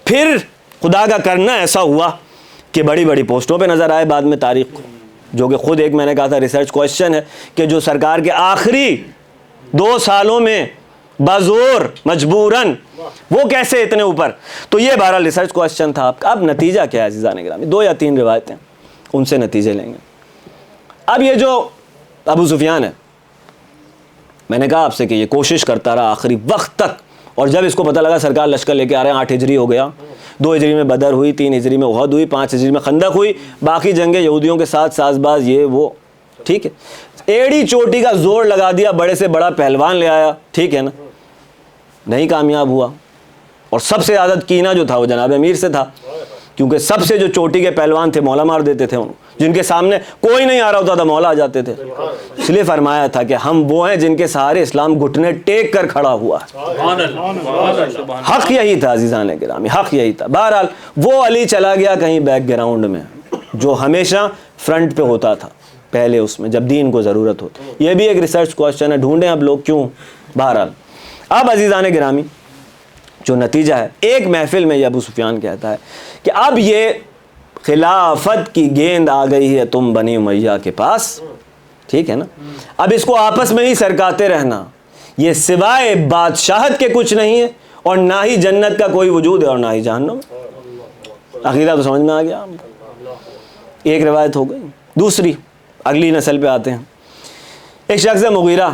Speaker 1: پھر خدا کا کرنا ایسا ہوا کہ بڑی بڑی پوسٹوں پہ نظر آئے بعد میں تاریخ کو، جو کہ خود ایک میں نے کہا تھا ریسرچ کویشچن ہے کہ جو سرکار کے آخری 2 سالوں میں بزور مجبوراً وہ کیسے اتنے اوپر. تو یہ بہرحال ریسرچ کویشچن تھا. اب نتیجہ کیا ہے عزیزان گرامی؟ 2 یا 3 روایتیں، ان سے نتیجے لیں گے. اب یہ جو ابو سفیان ہے، میں نے کہا آپ سے کہ یہ کوشش کرتا رہا آخری وقت تک، اور جب اس کو پتہ لگا سرکار لشکر لے کے آ رہے ہیں، 8 ہجری ہو گیا، 2 ہجری میں بدر ہوئی، 3 ہجری میں احد ہوئی، 5 ہجری میں خندق ہوئی، باقی جنگیں یہودیوں کے ساتھ ساز باز یہ وہ، ٹھیک ہے، ایڑی چوٹی کا زور لگا دیا، بڑے سے بڑا پہلوان لے آیا، ٹھیک ہے نا، نہیں کامیاب ہوا. اور سب سے زیادہ کینہ جو تھا وہ جناب امیر سے تھا، کیونکہ سب سے جو چوٹی کے پہلوان تھے مولا مار دیتے تھے ان، جن کے سامنے کوئی نہیں آ رہا ہوتا تھا مولا آ جاتے تھے. اس لیے فرمایا تھا کہ ہم وہ ہیں جن کے سہارے اسلام گھٹنے ٹیک کر کھڑا ہوا. حق یہی تھا عزیزان گرامی، حق یہی تھا. بہرحال وہ علی چلا گیا کہیں بیک گراؤنڈ میں، جو ہمیشہ فرنٹ پہ ہوتا تھا پہلے، اس میں جب دین کو ضرورت ہو. یہ بھی ایک ریسرچ کویشچن ہے، ڈھونڈیں اب لوگ کیوں. بہرحال اب عزیزان گرامی جو نتیجہ ہے، ایک محفل میں یہ ابو سفیان کہتا ہے کہ اب یہ خلافت کی گیند آ گئی ہے تم بنی امیہ کے پاس، ٹھیک ہے نا، اب اس کو آپس میں ہی سرکاتے رہنا، یہ سوائے بادشاہت کے کچھ نہیں ہے، اور نہ ہی جنت کا کوئی وجود ہے اور نہ ہی جہنم. عقیدہ تو سمجھ میں آ گیا. ایک روایت ہو گئی. دوسری، اگلی نسل پہ آتے ہیں. ایک شخص ہے مغیرہ،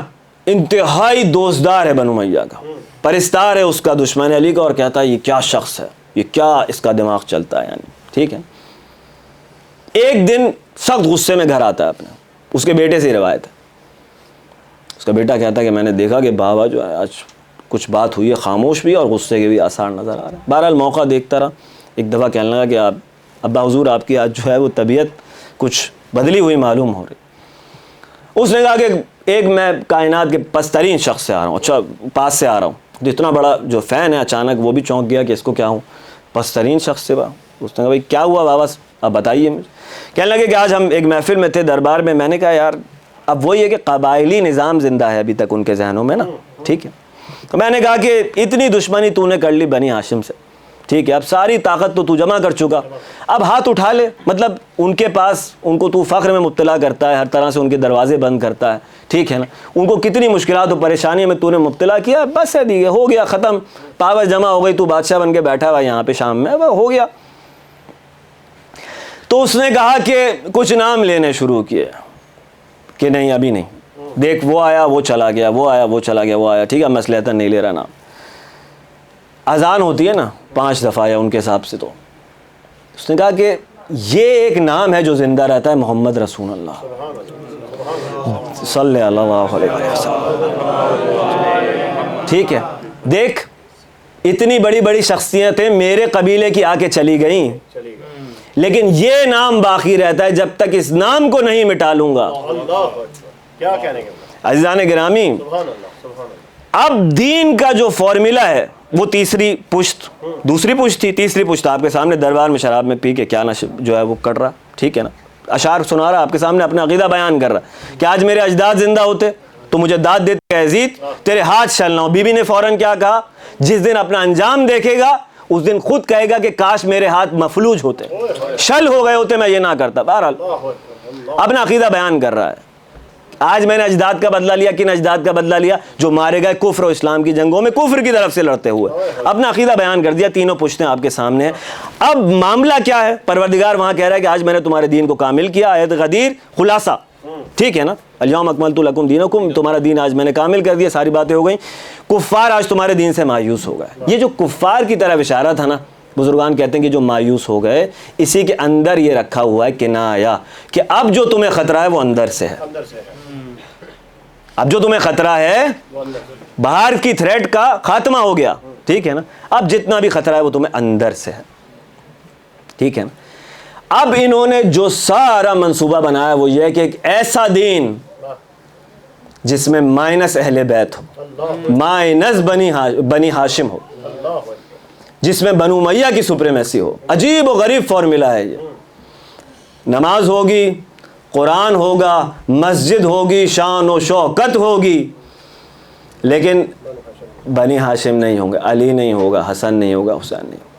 Speaker 1: انتہائی دوستدار ہے بنو امیہ کا، پرستار ہے اس کا دشمن علی کا، اور کہتا ہے یہ کیا شخص ہے، یہ کیا اس کا دماغ چلتا ہے، یعنی ٹھیک ہے. ایک دن سخت غصے میں گھر آتا ہے اپنے، اس کے بیٹے سے روایت ہے. اس کا بیٹا کہتا ہے کہ میں نے دیکھا کہ بابا جو ہے آج کچھ بات ہوئی ہے، خاموش بھی اور غصے کے بھی آثار نظر آ رہے ہیں. بہرحال موقع دیکھتا رہا. ایک دفعہ کہنے لگا کہ آپ ابا حضور آپ کی آج جو ہے وہ طبیعت کچھ بدلی ہوئی معلوم ہو رہی. اس نے کہا کہ ایک میں کائنات کے پسترین شخص سے آ رہا ہوں، اچھا پاس سے آ رہا ہوں. تو اتنا بڑا جو فین ہے اچانک وہ بھی چونک گیا کہ اس کو کیا ہوں، پسترین شخص سے. اس نے کہا بھائی کیا ہوا بابا، آپ بتائیے مجھے. کہنے لگے کہ آج ہم ایک محفل میں تھے دربار میں. میں نے کہا یار اب وہی ہے کہ قبائلی نظام زندہ ہے ابھی تک ان کے ذہنوں میں نا، ٹھیک ہے. تو میں نے کہا کہ اتنی دشمنی تو نے کر لی بنی ہاشم سے، ٹھیک ہے، اب ساری طاقت تو جمع کر چکا، اب ہاتھ اٹھا لے. مطلب ان کے پاس، ان کو تو فخر میں مبتلا کرتا ہے، ہر طرح سے ان کے دروازے بند کرتا ہے، ٹھیک ہے نا. ان کو کتنی مشکلات و پریشانی میں تو نے مبتلا کیا، بس ہے دیگه ہو گیا، ختم، پاور جمع ہو گئی، تو بادشاہ بن کے بیٹھا ہوا یہاں پہ شام میں، ہو گیا. تو اس نے کہا کہ کچھ نام لینے شروع کیے کہ نہیں ابھی نہیں، دیکھ وہ آیا وہ چلا گیا، وہ آیا وہ چلا گیا، وہ آیا، ٹھیک ہے مصلحتاً نہیں لے رہا نام. اذان ہوتی ہے نا 5 دفعہ یا ان کے حساب سے. تو اس نے کہا کہ یہ ایک نام ہے جو زندہ رہتا ہے، محمد رسول اللہ صلی اللہ علیہ وسلم، ٹھیک ہے. دیکھ اتنی بڑی بڑی شخصیتیں میرے قبیلے کی آ کے چلی گئیں، لیکن یہ نام باقی رہتا ہے جب تک اس نام کو نہیں مٹا لوں گا.
Speaker 2: کیا کہنے کے
Speaker 1: عزیزان گرامی، اب دین کا جو فارمولا ہے وہ تیسری پشت، دوسری پشت تھی، تیسری پشت آپ کے سامنے دربار میں شراب میں پی کے کیا نہ جو ہے وہ کر رہا، ٹھیک ہے نا، اشعار سنا رہا آپ کے سامنے، اپنا عقیدہ بیان کر رہا کہ آج میرے اجداد زندہ ہوتے تو مجھے داد دیتے کہ یزید تیرے ہاتھ شل نہ ہو. بی بی نے فوراً کیا کہا، جس دن اپنا انجام دیکھے گا اس دن خود کہے گا کہ کاش میرے ہاتھ مفلوج ہوتے، شل ہو گئے ہوتے، میں یہ نہ کرتا. بہرحال اپنا عقیدہ بیان کر رہا ہے. آج میں نے اجداد کا بدلہ لیا، کن اجداد کا بدلہ لیا؟ جو مارے گئے کفر و اسلام کی جنگوں میں، کفر کی طرف سے لڑتے ہوئے. اپنا عقیدہ بیان کر دیا، تینوں پشتیں آپ کے سامنے ہیں. اب معاملہ کیا ہے؟ پروردگار وہاں کہہ رہا ہے کہ آج میں نے تمہارے دین کو کامل کیا. آیت غدیر خلاصہ ٹھیک ہے نا, الیوم اکملت لکم دینکم, تمہارا دین آج میں نے کامل کر دیا, ساری باتیں ہو گئیں. کفار آج تمہارے دین سے مایوس ہو گئے. یہ جو کفار کی طرف اشارہ تھا نا, بزرگان کہتے ہیں کہ جو مایوس ہو گئے, اسی کے اندر یہ رکھا ہوا ہے کنایا کہ اب جو تمہیں خطرہ ہے وہ اندر سے ہے. اب جو تمہیں خطرہ ہے باہر کی تھریٹ کا خاتمہ ہو گیا, ٹھیک ہے نا, اب جتنا بھی خطرہ ہے وہ تمہیں اندر سے ہے, ٹھیک ہے نا. اب انہوں نے جو سارا منصوبہ بنایا وہ یہ ہے کہ ایک ایسا دین جس میں مائنس اہل بیت ہو, مائنس بنی ہاشم ہو, جس میں بنو امیہ کی سپریمیسی ہو. عجیب و غریب فارمولہ ہے یہ. نماز ہوگی, قرآن ہوگا, مسجد ہوگی, شان و شوکت ہوگی, لیکن بنی ہاشم نہیں ہوں گے, علی نہیں ہوگا, حسن نہیں ہوگا, حسین نہیں ہوگا.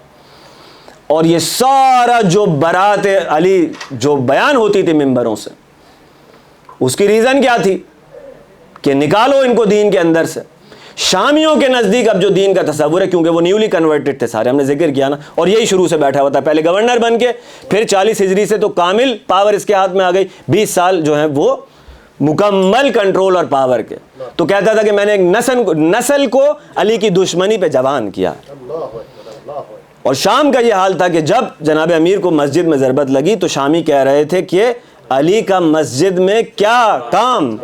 Speaker 1: اور یہ سارا جو برات علی جو بیان ہوتی تھی ممبروں سے, اس کی ریزن کیا تھی کہ نکالو ان کو دین کے اندر سے. شامیوں کے نزدیک اب جو دین کا تصور ہے, کیونکہ وہ نیولی کنورٹڈ تھے سارے, ہم نے ذکر کیا نا, اور یہی شروع سے بیٹھا ہوا تھا, پہلے گورنر بن کے, پھر 40 ہجری سے تو کامل پاور اس کے ہاتھ میں آ گئی, 20 سال جو ہیں وہ مکمل کنٹرول اور پاور کے. تو کہتا تھا کہ میں نے ایک نسل کو علی کی دشمنی پہ جوان کیا. اور شام کا یہ حال تھا کہ جب جناب امیر کو مسجد میں ضربت لگی تو شامی کہہ رہے تھے کہ علی کا مسجد میں کیا کام.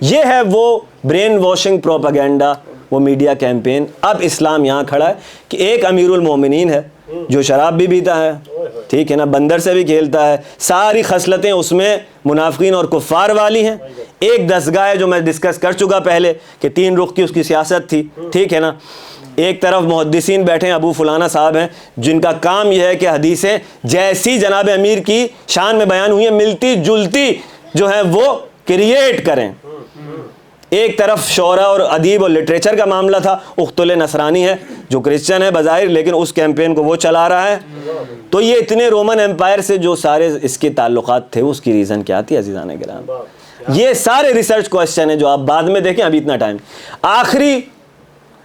Speaker 1: یہ ہے وہ برین واشنگ پروپیگنڈا, وہ میڈیا کیمپین. اب اسلام یہاں کھڑا ہے کہ ایک امیر المومنین ہے جو شراب بھی پیتا ہے, ٹھیک ہے نا, بندر سے بھی کھیلتا ہے, ساری خصلتیں اس میں منافقین اور کفار والی ہیں. ایک دستگاہ ہے جو میں ڈسکس کر چکا پہلے کہ 3 رخ کی اس کی سیاست تھی, ٹھیک ہے نا. ایک طرف محدثین بیٹھے ہیں, ابو فلانا صاحب ہیں, جن کا کام یہ ہے کہ حدیثیں جیسی جناب امیر کی شان میں بیان ہوئی ہیں ملتی جلتی جو ہے وہ کریٹ کریں. ایک طرف شعرا اور ادیب اور لٹریچر کا معاملہ تھا, اختل نصرانی ہے جو کرسچن ہے بظاہر, لیکن اس کیمپین کو وہ چلا رہا ہے. تو یہ اتنے رومن امپائر سے جو سارے اس کے تعلقات تھے, اس کی ریزن کیا تھی عزیزان گرامی؟ یہ سارے ریسرچ کوسچن ہیں جو آپ بعد میں دیکھیں, ابھی اتنا ٹائم. آخری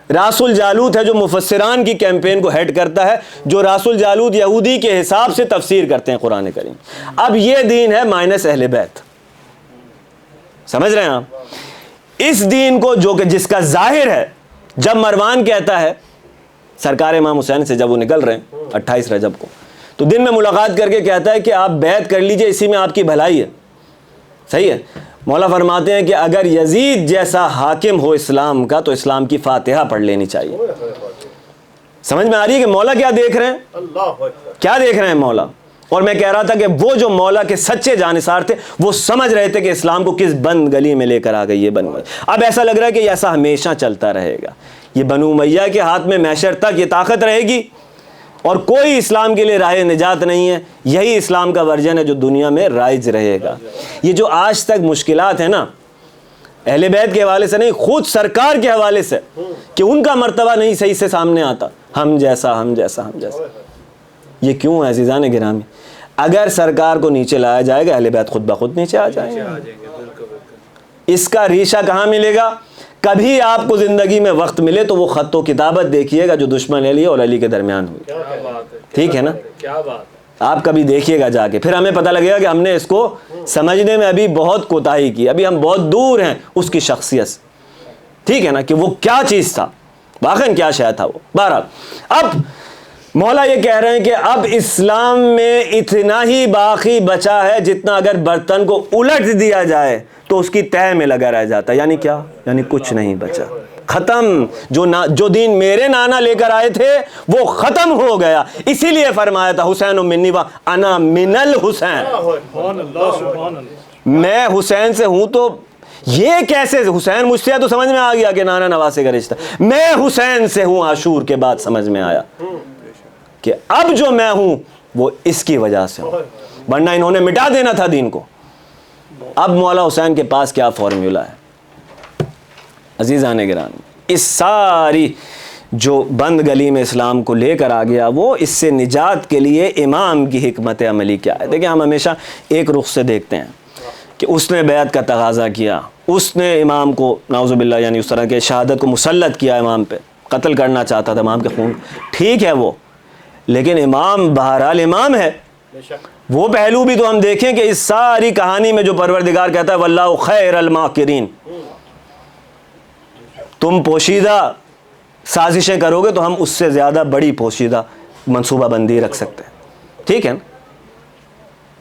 Speaker 1: راس الجالوت ہے جو مفسران کی کیمپین کو ہیڈ کرتا ہے, جو راس الجالوت یہودی کے حساب سے تفسیر کرتے ہیں قرآن کریم. اب یہ دین ہے مائنس اہل بیت, سمجھ رہے ہیں آپ؟ اس دین کو جو کہ جس کا ظاہر ہے, جب مروان کہتا ہے سرکار امام حسین سے, جب وہ نکل رہے ہیں 28 رجب کو, تو دن میں ملاقات کر کے کہتا ہے کہ آپ بیعت کر لیجئے, اسی میں آپ کی بھلائی ہے. صحیح ہے. مولا فرماتے ہیں کہ اگر یزید جیسا حاکم ہو اسلام کا تو اسلام کی فاتحہ پڑھ لینی چاہیے. سمجھ میں آ رہی ہے کہ مولا کیا دیکھ رہے ہیں, کیا دیکھ رہے ہیں مولا. اور میں کہہ رہا تھا کہ وہ جو مولا کے سچے جانثار تھے وہ سمجھ رہے تھے کہ اسلام کو کس بند گلی میں لے کر آ گئی, یہ بن گئی. اب ایسا لگ رہا ہے کہ یہ ایسا ہمیشہ چلتا رہے گا, یہ بنو امیہ کے ہاتھ میں محشر تک یہ طاقت رہے گی, اور کوئی اسلام کے لیے راہ نجات نہیں ہے. یہی اسلام کا ورژن ہے جو دنیا میں رائج رہے گا. یہ جو آج تک مشکلات ہیں نا, اہل بیت کے حوالے سے نہیں, خود سرکار کے حوالے سے, کہ ان کا مرتبہ نہیں صحیح سے سامنے آتا, ہم جیسا ہم جیسا ہم جیسا. یہ کیوں ہے عزیزان گرامی؟ اگر سرکار کو نیچے لایا جائے گا, اہل بیت خود بخود نیچے آ جائیں گے. اس کا ریشہ کہاں ملے گا؟ کبھی آپ کو زندگی میں وقت ملے تو وہ خط و کتابت دیکھیے گا جو دشمن علی اور علی کے درمیان ہوئی, ٹھیک ہے نا. آپ کبھی دیکھیے گا جا کے, پھر ہمیں پتہ لگے گا کہ ہم نے اس کو سمجھنے میں ابھی بہت کوتاہی کی, ابھی ہم بہت دور ہیں اس کی شخصیت سے, ٹھیک ہے نا, کہ وہ کیا چیز تھا, واقعاً کیا شے تھا وہ. بہرحال اب مولا یہ کہہ رہے ہیں کہ اب اسلام میں اتنا ہی باقی بچا ہے جتنا اگر برتن کو الٹ دیا جائے تو اس کی تہہ میں لگا رہ جاتا ہے. یعنی کیا؟ یعنی کچھ نہیں بچا, ختم. جو دین میرے نانا لے کر آئے تھے وہ ختم ہو گیا. اسی لیے فرمایا تھا حسین منی و انا من الحسین, میں حسین سے ہوں. تو یہ کیسے حسین مجھ سے ہے تو سمجھ میں آ گیا کہ نانا نواسے کا رشتہ, میں حسین سے ہوں عاشور کے بعد سمجھ میں آیا کہ اب جو میں ہوں وہ اس کی وجہ سے ہوں, ورنہ انہوں نے مٹا دینا تھا دین کو. اب مولا حسین کے پاس کیا فارمولا ہے عزیزان گرامی؟ اس ساری جو بند گلی میں اسلام کو لے کر آ گیا, وہ اس سے نجات کے لیے امام کی حکمت عملی کیا ہے. دیکھیں, ہم ہمیشہ ایک رخ سے دیکھتے ہیں کہ اس نے بیعت کا تقاضا کیا, اس نے امام کو نعوذ باللہ یعنی اس طرح کے شہادت کو مسلط کیا, امام پہ قتل کرنا چاہتا تھا امام کے خون, ٹھیک ہے وہ, لیکن امام بہرحال امام ہے, وہ پہلو بھی تو ہم دیکھیں کہ اس ساری کہانی میں جو پروردگار کہتا ہے واللہ خیر الماکرین، تم پوشیدہ سازشیں کرو گے تو ہم اس سے زیادہ بڑی پوشیدہ منصوبہ بندی رکھ سکتے ہیں، ٹھیک ہے نا،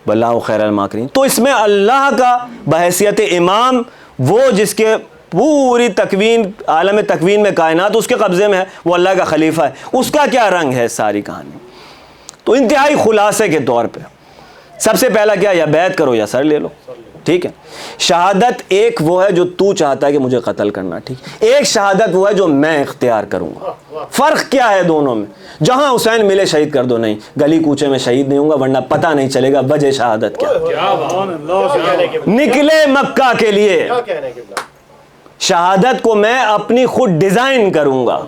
Speaker 1: واللہ خیر الماکرین۔ تو اس میں اللہ کا بحیثیت امام، وہ جس کے پوری تکوین، عالم تکوین میں کائنات اس کے قبضے میں ہے، وہ اللہ کا خلیفہ ہے، اس کا کیا رنگ ہے ساری کہانی؟ تو انتہائی خلاصے کے طور پہ سب سے پہلا کیا، یا بیعت کرو یا سر لے لو، ٹھیک ہے۔ شہادت ایک وہ ہے جو تو چاہتا ہے کہ مجھے قتل کرنا، ٹھیک، ایک شہادت وہ ہے جو میں اختیار کروں گا۔ فرق کیا ہے دونوں میں؟ جہاں حسین ملے شہید کر دو، نہیں، گلی کوچے میں شہید نہیں ہوں گا ورنہ پتہ نہیں چلے گا وجہ شہادت کیا۔ نکلے مکہ کے لیے، شہادت کو میں اپنی خود ڈیزائن کروں گا۔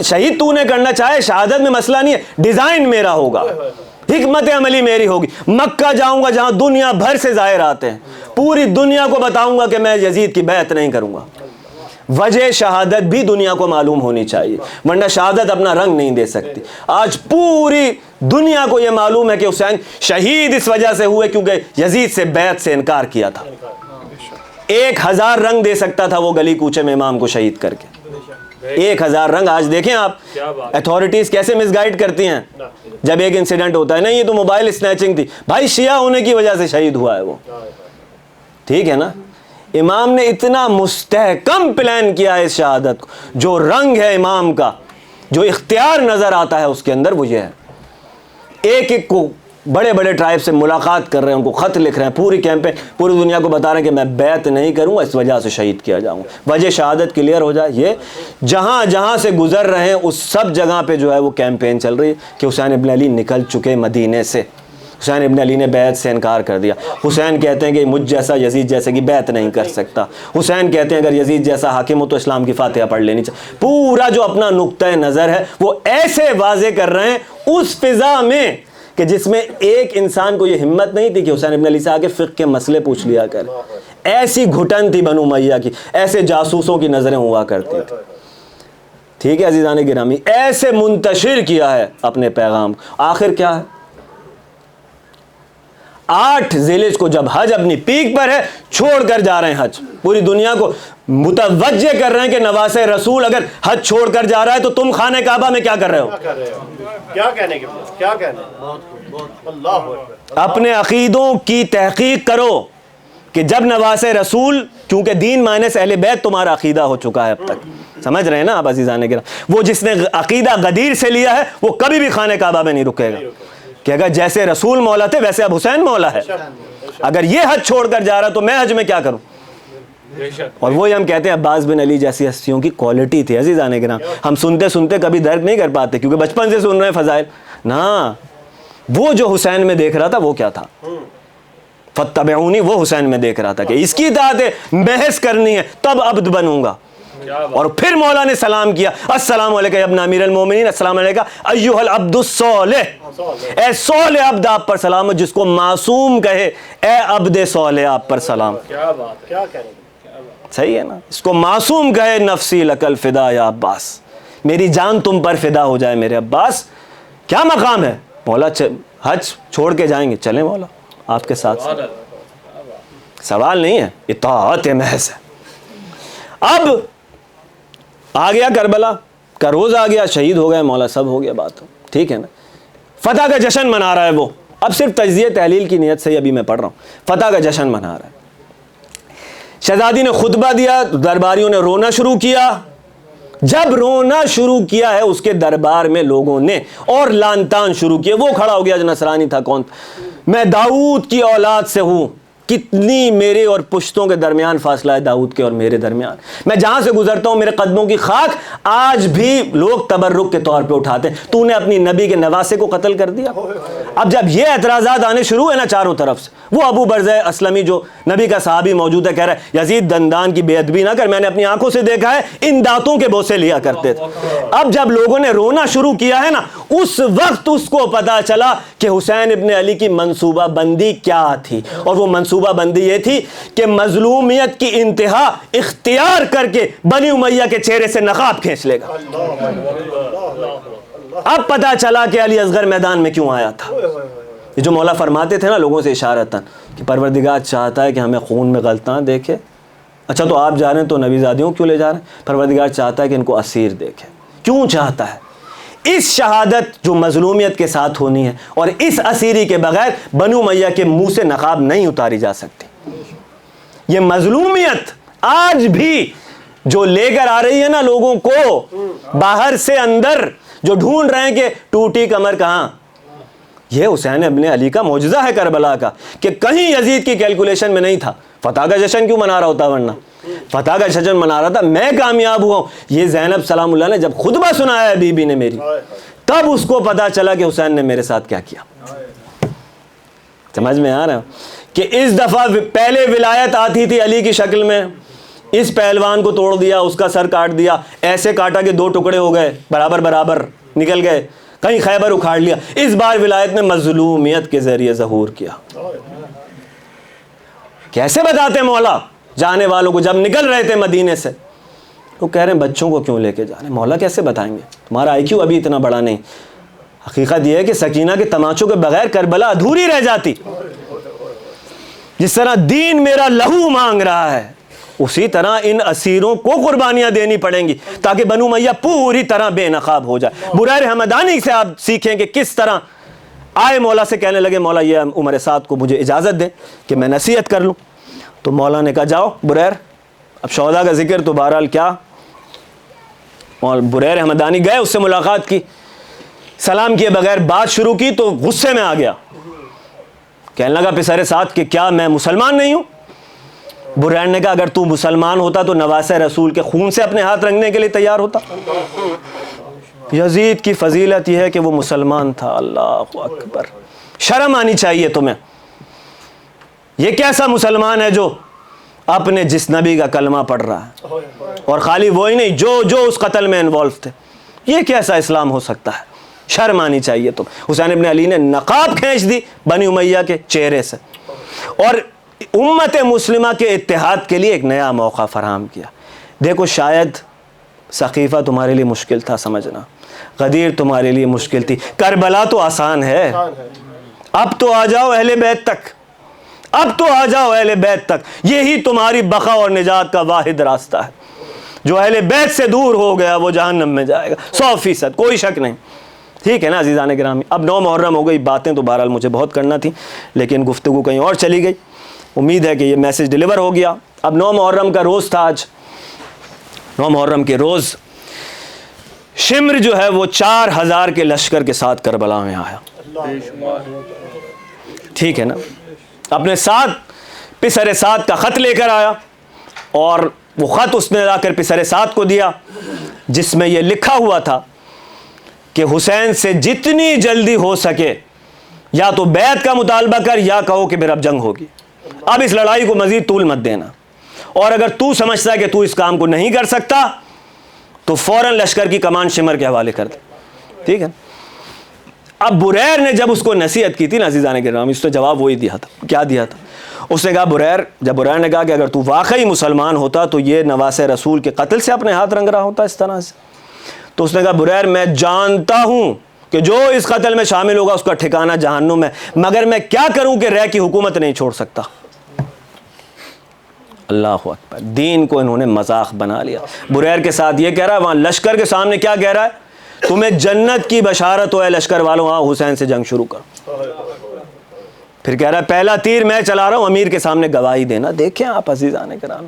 Speaker 1: شہید تو نے کرنا چاہے، شہادت میں مسئلہ نہیں ہے، ڈیزائن میرا ہوگا، حکمت عملی میری ہوگی۔ مکہ جاؤں گا جہاں دنیا بھر سے زائر آتے ہیں، پوری دنیا کو بتاؤں گا کہ میں یزید کی بیعت نہیں کروں گا۔ وجہ شہادت بھی دنیا کو معلوم ہونی چاہیے، ورنہ شہادت اپنا رنگ نہیں دے سکتی۔ آج پوری دنیا کو یہ معلوم ہے کہ حسین شہید اس وجہ سے ہوئے کیونکہ یزید سے بیعت سے انکار کیا تھا۔ 1000 رنگ دے سکتا تھا وہ گلی کوچے میں امام کو شہید کر کے، 1000 رنگ۔ آج دیکھیں آپ اتھارٹیز کیسے مس گائیڈ کرتی ہیں۔ جب ایک انسیڈنٹ ہوتا ہے، نہیں یہ تو موبائل اسنیچنگ تھی، بھائی شیعہ ہونے کی وجہ سے شہید ہوا ہے وہ، ٹھیک ہے نا۔ امام نے اتنا مستحکم پلان کیا ہے اس شہادت کو، جو رنگ ہے امام کا، جو اختیار نظر آتا ہے اس کے اندر، وہ یہ ہے۔ ایک ایک کو بڑے بڑے ٹرائب سے ملاقات کر رہے ہیں، ان کو خط لکھ رہے ہیں، پوری کیمپین پوری دنیا کو بتا رہے ہیں کہ میں بیعت نہیں کروں گا، اس وجہ سے شہید کیا جاؤں گا، وجہ شہادت کلیئر ہو جائے۔ یہ جہاں جہاں سے گزر رہے ہیں اس سب جگہ پہ جو ہے وہ کیمپین چل رہی ہے کہ حسین ابن علی نکل چکے مدینے سے، حسین ابن علی نے بیعت سے انکار کر دیا۔ حسین کہتے ہیں کہ مجھ جیسا یزید جیسے کی بیعت نہیں کر سکتا۔ حسین کہتے ہیں اگر یزید جیسا حاکم ہو تو اسلام کی فاتحہ پڑھ لینی چاہیے۔ پورا جو اپنا نقطۂ نظر ہے وہ ایسے واضح کر رہے ہیں اس فضا میں کہ جس میں ایک انسان کو یہ ہمت نہیں تھی کہ حسین ابن علی سے آگے فقہ کے مسئلے پوچھ لیا کرے۔ ایسی گھٹن تھی بنو امیہ کی، ایسے جاسوسوں کی نظریں ہوا کرتی تھی، ٹھیک ہے عزیزان گرامی، ایسے منتشر کیا ہے اپنے پیغام۔ آخر کیا ہے؟ 8 ذی الحجہ کو جب حج اپنی پیک پر ہے، چھوڑ کر جا رہے ہیں حج، پوری دنیا کو متوجہ کر رہے ہیں کہ نواسہ رسول اگر حج چھوڑ کر جا رہا ہے تو تم خانہ کعبہ میں کیا کر رہے ہو؟
Speaker 4: کیا کہنے کے بعد کیا کہنے؟ اللہ اکبر۔
Speaker 1: اپنے عقیدوں کی تحقیق کرو کہ جب نواسہ رسول، کیونکہ دین مائنس اہل بیت تمہارا عقیدہ ہو چکا ہے اب تک، سمجھ رہے ہیں نا آپ عزیزان گرامی، وہ جس نے عقیدہ غدیر سے لیا ہے وہ کبھی بھی خانہ کعبہ میں نہیں رکے گا کہ اگر جیسے رسول مولا تھے ویسے اب حسین مولا ہے۔ اگر یہ حج چھوڑ کر جا رہا تو میں حج میں کیا کروں؟ اور وہی ہم کہتے ہیں عباس بن علی جیسی ہستیوں کی کوالٹی تھی عزیزان گرامی، ہم سنتے سنتے کبھی درک نہیں کر پاتے کیونکہ بچپن سے سن رہے ہیں فضائل، نا وہ جو حسین میں دیکھ رہا تھا وہ کیا تھا؟ فتبعونی، وہ حسین میں دیکھ رہا تھا کہ اس کی اطاعت بحث کرنی ہے تب عبد بنوں گا۔ اور پھر مولا نے سلام کیا، السلام علیکم ابن امیر المومنین، السلام علیکم ایھا العبد الصالح، اے صالح عبد آپ پر سلام، جس کو معصوم کہے اے عبد صالح آپ پر سلام۔
Speaker 4: کیا بات، کیا کہنے؟
Speaker 1: صحیح ہے نا، اس کو معصوم کہے نفسی لک الفدا یا عباس، میری جان تم پر فدا ہو جائے میرے عباس۔ کیا مقام ہے؟ مولا حج چھوڑ کے جائیں گے، چلیں مولا آپ کے ساتھ، سوال نہیں ہے، اطاعت محض ہے۔ اب آ گیا کربلا کا روز، آ گیا، شہید ہو گئے مولا، سب ہو گیا بات، ٹھیک ہے نا، فتح کا جشن منا رہا ہے وہ، اب صرف تجزیہ تحلیل کی نیت سے ہی ابھی میں پڑھ رہا ہوں، فتح کا جشن منا رہا ہے۔ شہزادی نے خطبہ دیا، درباریوں نے رونا شروع کیا۔ جب رونا شروع کیا ہے اس کے دربار میں لوگوں نے اور لان تان شروع کیا، وہ کھڑا ہو گیا جو نصرانی تھا، کون؟ میں داؤد کی اولاد سے ہوں، کتنی میرے اور پشتوں کے درمیان فاصلہ ہے داؤد کے اور میرے درمیان، میں جہاں سے گزرتا ہوں میرے قدموں کی خاک آج بھی لوگ تبرک کے طور پہ اٹھاتے ہیں، تو نے اپنی نبی کے نواسے کو قتل کر دیا۔ اب جب یہ اعتراضات آنے شروع ہے نا چاروں طرف سے، وہ ابو برزہ اسلمی جو نبی کا صحابی موجود ہے کہہ رہا ہے یزید دندان کی بے ادبی نہ کر، میں نے اپنی آنکھوں سے دیکھا ہے ان دانتوں کے بوسے لیا کرتے تھے۔ اب جب لوگوں نے رونا شروع کیا ہے نا، اس وقت اس کو پتا چلا کہ حسین ابن علی کی منصوبہ بندی کیا تھی، اور وہ منصوبہ بندی یہ تھی کہ مظلومیت کی انتہا اختیار کر کے بنی امیہ کے چہرے سے نقاب کھینچ لے گا۔ اب پتا چلا کہ علی اصغر میدان میں کیوں آیا تھا، یہ جو مولا فرماتے تھے نا لوگوں سے اشارتاً کہ پروردگار چاہتا ہے کہ ہمیں خون میں غلطاں دیکھے. اچھا تو آپ جا رہے ہیں تو نبی زادیوں کیوں لے جا رہے ہیں؟ پروردگار چاہتا ہے کہ ان کو اسیر دیکھے. کیوں چاہتا ہے؟ اس شہادت جو مظلومیت کے ساتھ ہونی ہے اور اس اسیری کے بغیر بنو امیہ کے منہ سے نقاب نہیں اتاری جا سکتی. یہ مظلومیت آج بھی جو لے کر آ رہی ہے نا لوگوں کو باہر سے اندر، جو ڈھونڈ رہے ہیں کہ ٹوٹی کمر کہاں، یہ حسین ابن علی کا معجزہ ہے کربلا کا کہ کہیں یزید کی کیلکولیشن میں نہیں تھا. فتح کا جشن کیوں منا رہا ہوتا؟ ورنہ فتح کا جشن منا رہا تھا میں کامیاب ہوا ہوں. یہ زینب سلام اللہ نے جب خطبہ سنایا ہے بی بی نے میری، تب اس کو پتا چلا کہ حسین نے میرے ساتھ کیا کیا. سمجھ میں آ رہا کہ اس دفعہ پہلے ولایت آتی تھی علی کی شکل میں، اس پہلوان کو توڑ دیا، اس کا سر کاٹ دیا، ایسے کاٹا کہ 2 ٹکڑے ہو گئے، برابر برابر نکل گئے، کہیں خیبر اکھاڑ لیا. اس بار ولایت نے مظلومیت کے ذریعے ظہور کیا. کیسے بتاتے مولا جانے والوں کو؟ جب نکل رہے تھے مدینے سے تو کہہ رہے ہیں بچوں کو کیوں لے کے جا رہے ہیں؟ مولا کیسے بتائیں گے؟ تمہارا آئی کیو ابھی اتنا بڑا نہیں. حقیقت یہ ہے کہ سکینہ کے تماچوں کے بغیر کربلا ادھوری رہ جاتی. جس طرح دین میرا لہو مانگ رہا ہے، اسی طرح ان اسیروں کو قربانیاں دینی پڑیں گی تاکہ بنو امیہ پوری طرح بے نقاب ہو جائے. بریر حمدانی سے آپ سیکھیں کہ کس طرح آئے مولا سے کہنے لگے مولا یہ عمر سعد کو مجھے اجازت دیں کہ میں نصیحت کر لوں. تو مولا نے کہا جاؤ بریر. اب شہداء کا ذکر تو بہرحال کیا، اور بریر حمدانی گئے، اس سے ملاقات کی، سلام کیے بغیر بات شروع کی تو غصے میں آ گیا. کہنے لگا پسر سعد کہ کیا میں مسلمان نہیں ہوں؟ بریر نے کہا اگر تو مسلمان ہوتا تو نواسہ رسول کے خون سے اپنے ہاتھ رنگنے کے لیے تیار ہوتا. یزید کی فضیلت یہ ہے کہ وہ مسلمان تھا. اللہ اکبر، شرم آنی چاہیے تمہیں. یہ کیسا مسلمان ہے جو اپنے جس نبی کا کلمہ پڑھ رہا ہے، اور خالی وہی نہیں جو اس قتل میں انوالو تھے. یہ کیسا اسلام ہو سکتا ہے؟ شرم آنی چاہیے تم. حسین ابن علی نے نقاب کھینچ دی بنی امیہ کے چہرے سے اور امت مسلمہ کے اتحاد کے لیے ایک نیا موقع فراہم کیا. دیکھو شاید سقیفہ تمہارے لیے مشکل تھا سمجھنا، غدیر تمہارے لیے مشکل تھی، کربلا تو آسان ہے. اب تو آ جاؤ اہل بیت تک، اب تو آ جاؤ اہل بیت تک. یہی تمہاری بقا اور نجات کا واحد راستہ ہے. جو اہل بیت سے دور ہو گیا وہ جہنم میں جائے گا 100%، کوئی شک نہیں. ٹھیک ہے نا عزیزان گرامی؟ اب 9 محرم ہو گئی. باتیں تو بہرحال مجھے بہت کرنا تھی لیکن گفتگو کہیں اور چلی گئی. امید ہے کہ یہ میسج ڈیلیور ہو گیا. اب 9 محرم کا روز تھا. آج 9 محرم کے روز شمر جو ہے وہ 4000 کے لشکر کے ساتھ کربلا میں آیا. ٹھیک ہے نا؟ اپنے ساتھ پسر سعد کا خط لے کر آیا اور وہ خط اس نے لا کر پسر سعد کو دیا جس میں یہ لکھا ہوا تھا کہ حسین سے جتنی جلدی ہو سکے یا تو بیعت کا مطالبہ کر یا کہو کہ پھر اب جنگ ہوگی. اب اس لڑائی کو مزید طول مت دینا، اور اگر تو سمجھتا ہے کہ تو اس کام کو نہیں کر سکتا تو فوراً لشکر کی کمان شمر کے حوالے کر دے. ٹھیک ہے؟ اب بریر نے جب اس کو نصیحت کی تھی نا عزیزان کرام، اس نے جواب وہی دیا تھا. کیا دیا تھا؟ اس نے کہا جب بریر نے کہا کہ اگر تو واقعی مسلمان ہوتا تو یہ نواسہ رسول کے قتل سے اپنے ہاتھ رنگ رہا ہوتا اس طرح سے. تو اس نے کہا بریر میں جانتا ہوں کہ جو اس قتل میں شامل ہوگا اس کا ٹھکانہ جہنم ہے، مگر میں کیا کروں کہ رہ کی حکومت نہیں چھوڑ سکتا. اللہ اکبر، دین کو انہوں نے مذاق بنا لیا. بریر کے ساتھ یہ کہہ رہا ہے، وہاں لشکر کے سامنے کیا کہہ رہا ہے؟ تمہیں جنت کی بشارت ہو اے لشکر والوں، ہاں حسین سے جنگ شروع کرو. پھر کہہ رہا ہے پہلا تیر میں چلا رہا ہوں، امیر کے سامنے گواہی دینا. دیکھیں آپ عزیزان کرام،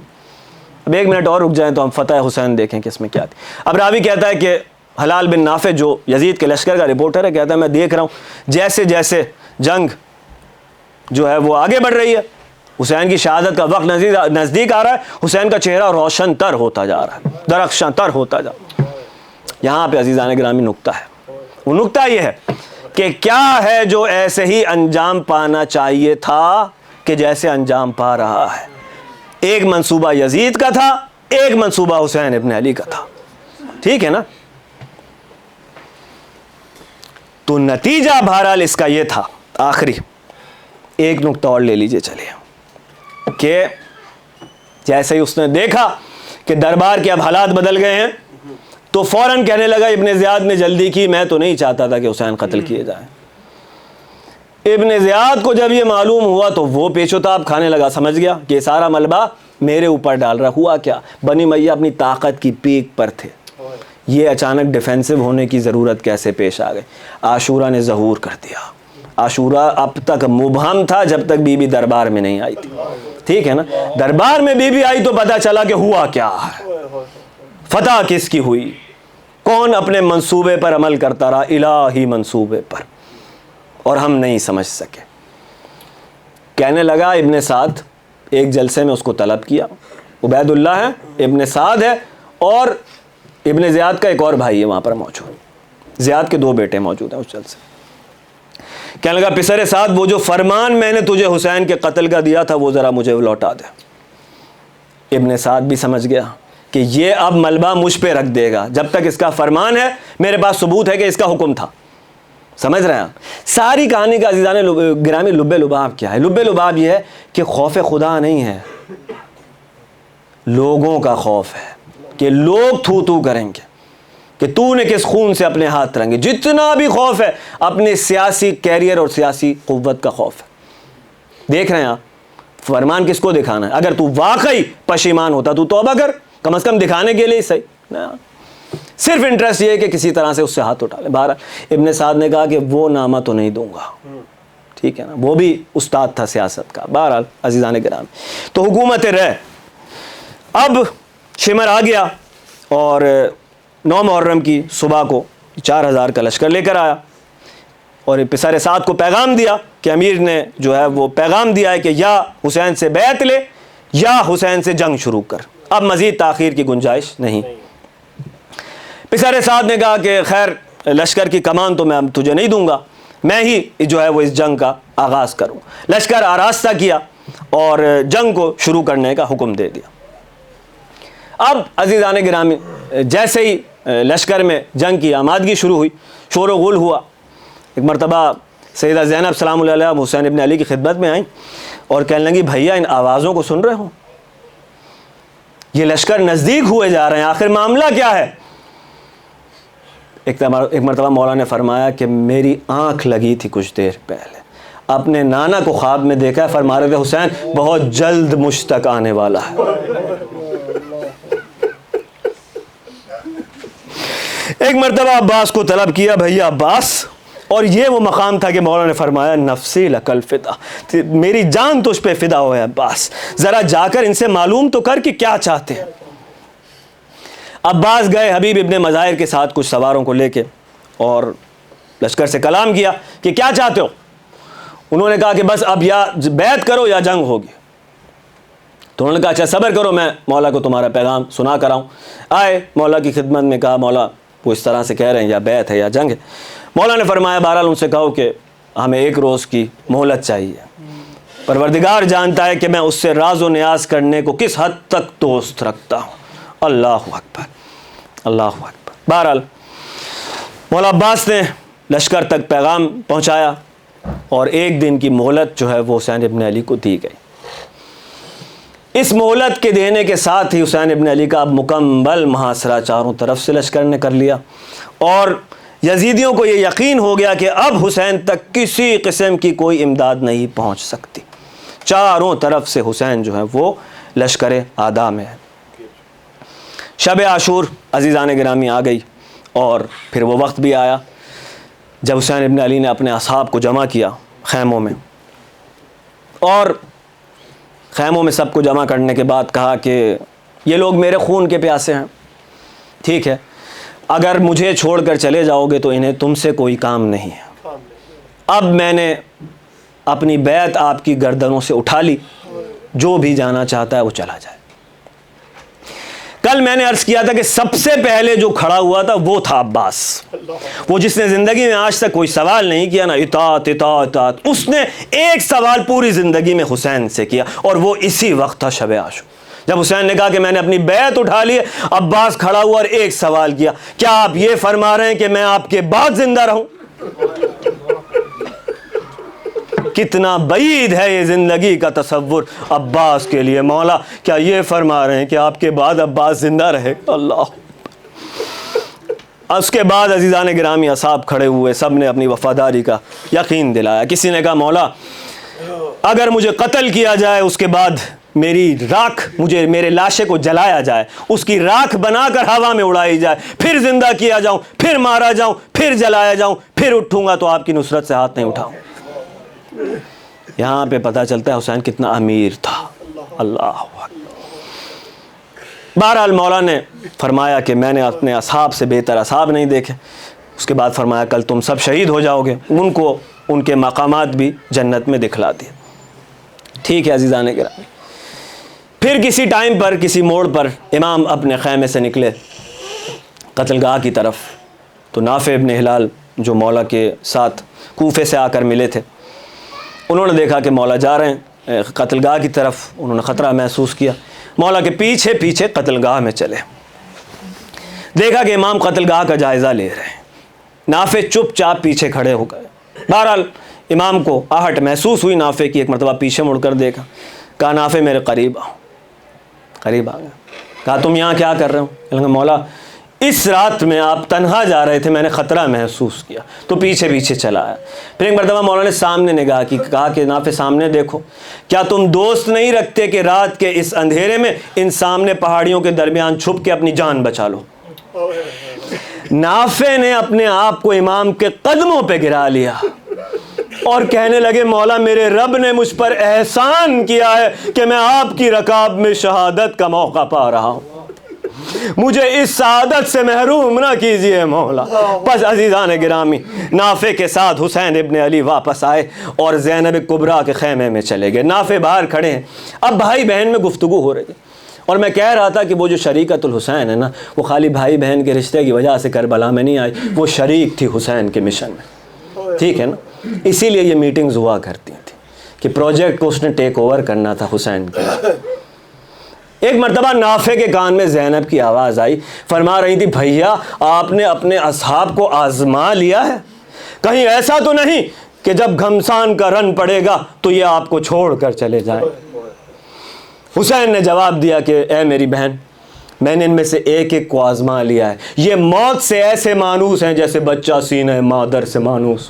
Speaker 1: اب 1 منٹ اور رک جائیں تو ہم فتح حسین دیکھیں کہ اس میں کیا تھی. اب راوی کہتا ہے کہ حلال بن نافع جو یزید کے لشکر کا رپورٹر ہے کہتا ہے میں دیکھ رہا ہوں جیسے جیسے جنگ جو ہے وہ آگے بڑھ رہی ہے، حسین کی شہادت کا وقت نزدیک آ رہا ہے، حسین کا چہرہ روشن تر ہوتا جا رہا ہے، درخشاں تر ہوتا جا رہا ہے. یہاں پہ عزیزان گرامی نکتہ ہے. وہ نکتہ یہ ہے کہ کیا ہے جو ایسے ہی انجام پانا چاہیے تھا کہ جیسے انجام پا رہا ہے. ایک منصوبہ یزید کا تھا، ایک منصوبہ حسین ابن علی کا تھا. ٹھیک ہے نا؟ تو نتیجہ بہرحال اس کا یہ تھا. آخری ایک نکتہ اور لے لیجئے چلے کہ جیسے ہی اس نے دیکھا کہ دربار کے اب حالات بدل گئے ہیں تو فوراً کہنے لگا ابن زیاد نے جلدی کی، میں تو نہیں چاہتا تھا کہ حسین قتل کیے جائیں. ابن زیاد کو جب یہ معلوم ہوا تو وہ پیچ و تاب کھانے لگا، سمجھ گیا کہ یہ سارا ملبہ میرے اوپر ڈال رہا. ہوا کیا، بنی امیہ اپنی طاقت کی پیک پر تھے. یہ اچانک ڈیفینسو ہونے کی ضرورت کیسے پیش آ گئی؟ عاشورہ نے ظہور کر دیا. عاشورہ اب تک مبہم تھا جب تک بی بی دربار میں نہیں آئی تھی. ٹھیک ہے نا، دربار میں بی بی آئی تو پتہ چلا کہ ہوا کیا ہے، فتح کس کی ہوئی، کون اپنے منصوبے پر عمل کرتا رہا، الہی منصوبے پر، اور ہم نہیں سمجھ سکے. کہنے لگا ابن سعد، ایک جلسے میں اس کو طلب کیا. عبید اللہ ہے، ابن سعد ہے، اور ابن زیاد کا ایک اور بھائی ہے وہاں پر موجود. زیاد کے 2 بیٹے موجود ہیں اس جلسے. کہنے لگا پسر سعد، وہ جو فرمان میں نے تجھے حسین کے قتل کا دیا تھا وہ ذرا مجھے لوٹا دے. ابن سعد بھی سمجھ گیا کہ یہ اب ملبہ مجھ پہ رکھ دے گا، جب تک اس کا فرمان ہے میرے پاس ثبوت ہے کہ اس کا حکم تھا. سمجھ رہے ہیں آپ؟ ساری کہانی کا عزیزان گرامی لب لباب کیا ہے؟ لب لباب یہ ہے کہ خوف خدا نہیں ہے، لوگوں کا خوف ہے کہ لوگ تھو تھو کریں گے کہ تو نے کس خون سے اپنے ہاتھ رنگے. جتنا بھی خوف ہے اپنے سیاسی کیریئر اور سیاسی قوت کا خوف ہے. دیکھ رہے ہیں آپ، فرمان کس کو دکھانا ہے؟ اگر تو واقعی پشیمان ہوتا تو توبہ کر، کم از کم دکھانے کے لیے صحیح نا، صرف انٹرسٹ یہ ہے کہ کسی طرح سے اس سے ہاتھ اٹھا لے. بہرحال ابن سعد نے کہا کہ وہ نامہ تو نہیں دوں گا. ٹھیک ہے نا، وہ بھی استاد تھا سیاست کا. بہرحال عزیزان گرامی، تو حکومت رہ اب شمر آ گیا اور 9 محرم کی صبح کو 4000 کا لشکر لے کر آیا اور پسر سعد کو پیغام دیا کہ امیر نے جو ہے وہ پیغام دیا ہے کہ یا حسین سے بیعت لے یا حسین سے جنگ شروع کر، اب مزید تاخیر کی گنجائش نہیں. پسر سعد نے کہا کہ خیر لشکر کی کمان تو میں تجھے نہیں دوں گا، میں ہی جو ہے وہ اس جنگ کا آغاز کروں. لشکر آراستہ کیا اور جنگ کو شروع کرنے کا حکم دے دیا. اب عزیزان گرامی جیسے ہی لشکر میں جنگ کی آمادگی شروع ہوئی، شور و غل ہوا. ایک مرتبہ سیدہ زینب سلام اللہ علیہ حسین ابن علی کی خدمت میں آئیں اور کہنے لگی بھیا ان آوازوں کو سن رہے ہوں، یہ لشکر نزدیک ہوئے جا رہے ہیں، آخر معاملہ کیا ہے؟ ایک مرتبہ مولا نے فرمایا کہ میری آنکھ لگی تھی کچھ دیر پہلے، اپنے نانا کو خواب میں دیکھا ہے، فرما رہے تھے حسین بہت جلد مجھ تک آنے والا ہے. ایک مرتبہ عباس کو طلب کیا، بھیا عباس، اور یہ وہ مقام تھا کہ مولا نے فرمایا نفسی لکل فدا، میری جان تجھ پہ فدا ہو ہے عباس، ذرا جا کر ان سے معلوم تو کر کہ کیا چاہتے ہیں. عباس گئے حبیب ابن مظاہر کے ساتھ کچھ سواروں کو لے کے اور لشکر سے کلام کیا کہ کیا چاہتے ہو. انہوں نے کہا کہ بس اب یا بیعت کرو یا جنگ ہوگی. تو انہوں نے کہا اچھا صبر کرو، میں مولا کو تمہارا پیغام سنا کر آؤں. آئے مولا کی خدمت میں، کہا مولا وہ اس طرح سے کہہ رہے ہیں یا بیعت ہے یا جنگ ہے. مولا نے فرمایا بہرحال ان سے کہو کہ ہمیں 1 روز کی مہلت چاہیے، پروردگار جانتا ہے کہ میں اس سے راز و نیاز کرنے کو کس حد تک دوست رکھتا ہوں. اللہ اکبر، اللہ اکبر. بہرحال مولا عباس نے لشکر تک پیغام پہنچایا اور 1 دن کی مہلت جو ہے وہ حسین ابن علی کو دی گئی. اس مہلت کے دینے کے ساتھ ہی حسین ابن علی کا اب مکمل محاصرہ چاروں طرف سے لشکر نے کر لیا اور یزیدیوں کو یہ یقین ہو گیا کہ اب حسین تک کسی قسم کی کوئی امداد نہیں پہنچ سکتی. چاروں طرف سے حسین جو ہے وہ لشکر اعداء میں ہے. شب عاشور عزیزان گرامی آ گئی اور پھر وہ وقت بھی آیا جب حسین ابن علی نے اپنے اصحاب کو جمع کیا خیموں میں، اور خیموں میں سب کو جمع کرنے کے بعد کہا کہ یہ لوگ میرے خون کے پیاسے ہیں، ٹھیک ہے، اگر مجھے چھوڑ کر چلے جاؤ گے تو انہیں تم سے کوئی کام نہیں ہے. اب میں نے اپنی بیعت آپ کی گردنوں سے اٹھا لی، جو بھی جانا چاہتا ہے وہ چلا جائے. کل میں نے عرض کیا تھا کہ سب سے پہلے جو کھڑا ہوا تھا وہ تھا عباس، وہ جس نے زندگی میں آج تک کوئی سوال نہیں کیا، نا اطاعت اطاعت اطاعت، اس نے ایک سوال پوری زندگی میں حسین سے کیا اور وہ اسی وقت تھا شب عاشور. جب حسین نے کہا کہ میں نے اپنی بیعت اٹھا لی، عباس کھڑا ہوا اور ایک سوال کیا، کیا آپ یہ فرما رہے ہیں کہ میں آپ کے بعد زندہ رہوں؟ کتنا بعید ہے یہ زندگی کا تصور عباس کے لیے. مولا کیا یہ فرما رہے ہیں کہ آپ کے بعد عباس زندہ رہے؟ اللہ. اس کے بعد عزیزان گرامی اصحاب کھڑے ہوئے، سب نے اپنی وفاداری کا یقین دلایا. کسی نے کہا مولا اگر مجھے قتل کیا جائے، اس کے بعد میری راکھ، میرے لاشے کو جلایا جائے، اس کی راکھ بنا کر ہوا میں اڑائی جائے، پھر زندہ کیا جاؤں، پھر مارا جاؤں، پھر جلایا جاؤں، پھر اٹھوں گا تو آپ کی نصرت سے ہاتھ نہیں اٹھاؤں. یہاں پہ پتہ چلتا ہے حسین کتنا امیر تھا. اللہ اکبر. بہرحال مولا نے فرمایا کہ میں نے اپنے اصحاب سے بہتر اصحاب نہیں دیکھے. اس کے بعد فرمایا کل تم سب شہید ہو جاؤ گے. ان کو ان کے مقامات بھی جنت میں دکھلا دیے. ٹھیک ہے عزیزان گرامی. پھر کسی ٹائم پر کسی موڑ پر امام اپنے خیمے سے نکلے قتل گاہ کی طرف، تو نافع ابن ہلال جو مولا کے ساتھ کوفے سے آ کر ملے تھے، انہوں نے دیکھا کہ مولا جا رہے ہیں قتل گاہ کی طرف. انہوں نے خطرہ محسوس کیا، مولا کے پیچھے پیچھے قتل گاہ میں چلے. دیکھا کہ امام قتل گاہ کا جائزہ لے رہے ہیں. نافع چپ چاپ پیچھے کھڑے ہو گئے. بہرحال امام کو آہٹ محسوس ہوئی نافع کی. ایک مرتبہ پیچھے مڑ کر دیکھا. کہا نافع میرے قریب آؤ. قریب آ گیا. کہا تم یہاں کیا کر رہے ہو؟ کہا مولا اس رات میں آپ تنہا جا رہے تھے، میں نے خطرہ محسوس کیا تو پیچھے پیچھے چلا آیا. پھر ایک مرتبہ مولا نے سامنے نگاہ کی. کہا کہ نافع سامنے دیکھو، کیا تم دوست نہیں رکھتے کہ رات کے اس اندھیرے میں ان سامنے پہاڑیوں کے درمیان چھپ کے اپنی جان بچا لو؟ نافع نے اپنے آپ کو امام کے قدموں پہ گرا لیا اور کہنے لگے مولا میرے رب نے مجھ پر احسان کیا ہے کہ میں آپ کی رکاب میں شہادت کا موقع پا رہا ہوں. مجھے اس سعادت سے محروم نہ کیجئے مولا. پس عزیزان گرامی نافع کے ساتھ حسین ابن علی واپس آئے اور زینب کبریٰ کے خیمے میں چلے گئے. نافع باہر کھڑے ہیں. اب بھائی بہن میں گفتگو ہو رہی ہے اور میں کہہ رہا تھا کہ وہ جو شریکت الحسین ہے نا، وہ خالی بھائی بہن کے رشتے کی وجہ سے کربلا میں نہیں آئی، وہ شریک تھی حسین کے مشن میں. ٹھیک ہے نا؟ اسی لیے یہ میٹنگز ہوا کرتی تھی کہ پروجیکٹ کو اس نے ٹیک اوور کرنا تھا حسین کے. ایک مرتبہ نافع کے کان میں زینب کی آواز آئی. فرما رہی تھی بھیا آپ نے اپنے اصحاب کو آزما لیا ہے، کہیں ایسا تو نہیں کہ جب گھمسان کا رن پڑے گا تو یہ آپ کو چھوڑ کر چلے جائیں. حسین نے جواب دیا کہ اے میری بہن، میں نے ان میں سے ایک ایک کو آزما لیا ہے. یہ موت سے ایسے مانوس ہیں جیسے بچہ سینہ مادر سے مانوس.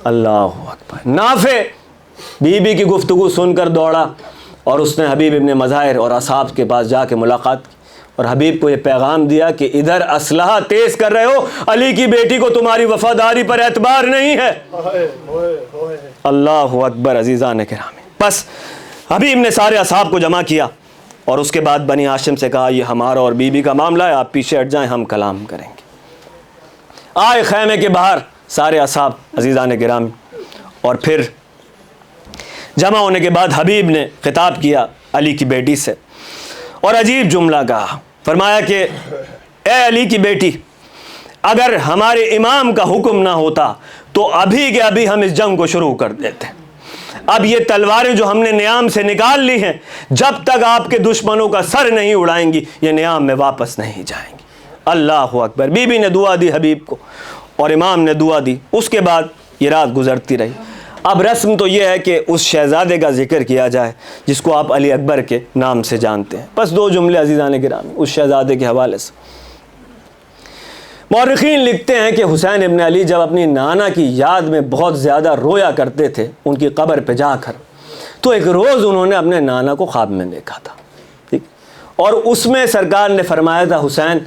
Speaker 1: اللہ اکبر. نافع بی بی کی گفتگو سن کر دوڑا اور اس نے حبیب ابن مظاہر اور اصحاب کے پاس جا کے ملاقات کی اور حبیب کو یہ پیغام دیا کہ ادھر اسلحہ تیز کر رہے ہو، علی کی بیٹی کو تمہاری وفاداری پر اعتبار نہیں ہے. اللہ اکبر. عزیزان کرام، بس حبیب نے سارے اصحاب کو جمع کیا اور اس کے بعد بنی ہاشم سے کہا یہ ہمارا اور بی بی کا معاملہ ہے، آپ پیچھے ہٹ جائیں، ہم کلام کریں گے. آئے خیمے کے باہر سارے اصحاب عزیزان گرامی، اور پھر جمع ہونے کے بعد حبیب نے خطاب کیا علی کی بیٹی سے اور عجیب جملہ کہا. فرمایا کہ اے علی کی بیٹی، اگر ہمارے امام کا حکم نہ ہوتا تو ابھی کے ابھی ہم اس جنگ کو شروع کر دیتے. اب یہ تلواریں جو ہم نے نیام سے نکال لی ہیں، جب تک آپ کے دشمنوں کا سر نہیں اڑائیں گی یہ نیام میں واپس نہیں جائیں گی. اللہ اکبر. بی بی نے دعا دی حبیب کو اور امام نے دعا دی. اس کے بعد یہ رات گزرتی رہی. اب رسم تو یہ ہے کہ اس شہزادے کا ذکر کیا جائے جس کو آپ علی اکبر کے نام سے جانتے ہیں. بس دو جملے عزیزان گرامی اس شہزادے کے حوالے سے. مورخین لکھتے ہیں کہ حسین ابن علی جب اپنی نانا کی یاد میں بہت زیادہ رویا کرتے تھے ان کی قبر پہ جا کر، تو ایک روز انہوں نے اپنے نانا کو خواب میں دیکھا تھا. ٹھیک، اور اس میں سرکار نے فرمایا تھا حسین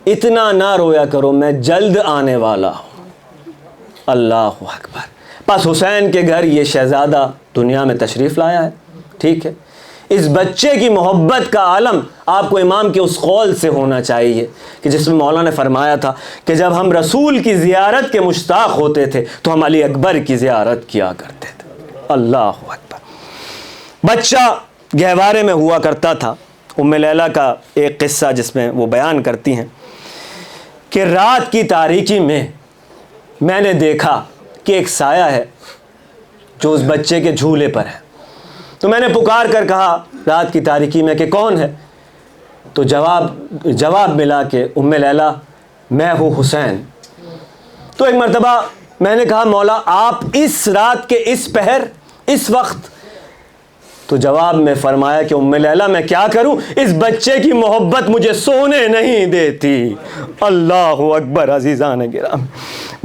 Speaker 1: اتنا نہ رویا کرو، میں جلد آنے والا ہوں. اللہ اکبر. بس حسین کے گھر یہ شہزادہ دنیا میں تشریف لایا ہے. ٹھیک ہے، اس بچے کی محبت کا عالم آپ کو امام کے اس قول سے ہونا چاہیے کہ جس میں مولا نے فرمایا تھا کہ جب ہم رسول کی زیارت کے مشتاق ہوتے تھے تو ہم علی اکبر کی زیارت کیا کرتے تھے. اللہ اکبر. بچہ گہوارے میں ہوا کرتا تھا. ام لیلہ کا ایک قصہ جس میں وہ بیان کرتی ہیں کہ رات کی تاریکی میں نے دیکھا کہ ایک سایہ ہے جو اس بچے کے جھولے پر ہے. تو میں نے پکار کر کہا رات کی تاریکی میں کہ کون ہے؟ تو جواب ملا کہ ام لیلہ میں ہوں حسین. تو ایک مرتبہ میں نے کہا مولا آپ اس رات کے اس پہر اس وقت تو جواب میں فرمایا کہ ام لیلہ میں کیا کروں، اس بچے کی محبت مجھے سونے نہیں دیتی۔ اللہ اکبر عزیزان گرامی،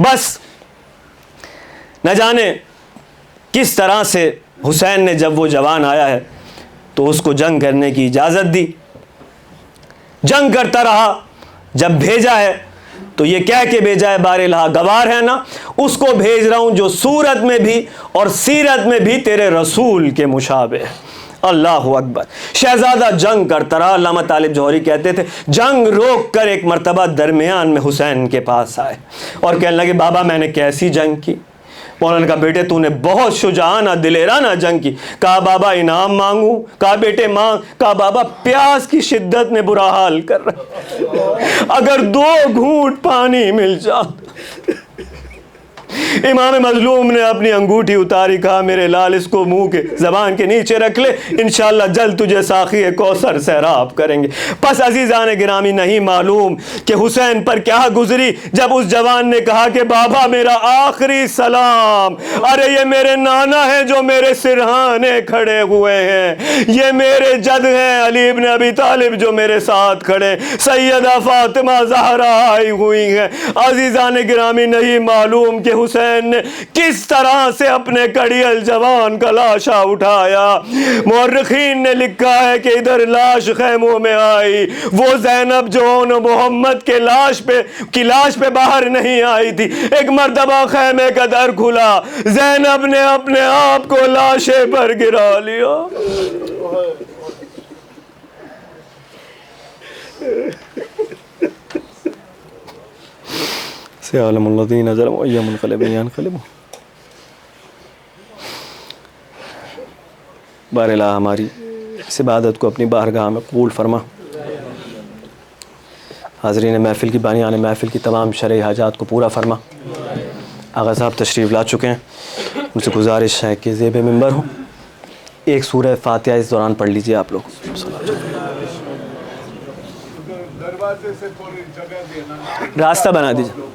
Speaker 1: بس نہ جانے کس طرح سے حسین نے جب وہ جوان آیا ہے تو اس کو جنگ کرنے کی اجازت دی، جنگ کرتا رہا، جب بھیجا ہے تو یہ کہہ کے بھیجا ہے بارہا گوار ہے نا، اس کو بھیج رہا ہوں جو صورت میں بھی اور سیرت میں بھی تیرے رسول کے مشابہ ہے۔ اللہ اکبر۔ شہزادہ جنگ کرتا رہا۔ علامہ طالب جوہری کہتے تھے جنگ روک کر ایک مرتبہ درمیان میں حسین کے پاس آئے اور کہنے لگے بابا میں نے کیسی جنگ کی؟ مولانا نے کہا بیٹے تو نے بہت شجاعانہ دلیرانہ جنگ کی۔ کہا بابا انعام مانگوں؟ کہا بیٹے مانگ۔ کہا بابا پیاس کی شدت نے برا حال کر رہا، اگر 2 گھونٹ پانی مل جائے۔ امام مظلوم نے اپنی انگوٹھی اتاری، کہا میرے لال اس کو منہ کے زبان کے نیچے رکھ لے، انشاءاللہ جلد تجھے ساقی کوثر سیراب کریں گے۔ پس عزیزان گرامی نہیں معلوم کہ حسین پر کیا گزری جب اس جوان نے کہا کہ بابا میرا آخری سلام، ارے یہ میرے نانا ہیں جو میرے سرہانے کھڑے ہوئے ہیں، یہ میرے جد ہیں علی ابن ابی طالب جو میرے ساتھ کھڑے، سیدہ فاطمہ زہرا آئی ہوئی ہیں۔ عزیزان گرامی نہیں معلوم کہ حسین نے کس طرح سے اپنے کڑیل جوان کا لاشا اٹھایا۔ مورخین نے لکھا ہے کہ ادھر لاش خیموں میں آئی، وہ زینب جو محمد کے لاش پہ باہر نہیں آئی تھی، ایک مرتبہ خیمے کا در کھلا، زینب نے اپنے آپ کو لاشے پر گرا لیا۔ سيعلم الذين ظلموا أي منقلب ينقلبون۔ بار الہ ہماری اس عبادت کو اپنی بارگاہ میں قبول فرما۔ حاضرین محفل کی بانیان محفل کی تمام شرعی حاجات کو پورا فرما۔ آغا صاحب تشریف لا چکے ہیں، ان سے گزارش ہے کہ زیب منبر ہوں، ایک سورہ فاتحہ اس دوران پڑھ لیجئے آپ لوگ۔ راستہ بنا دیجئے۔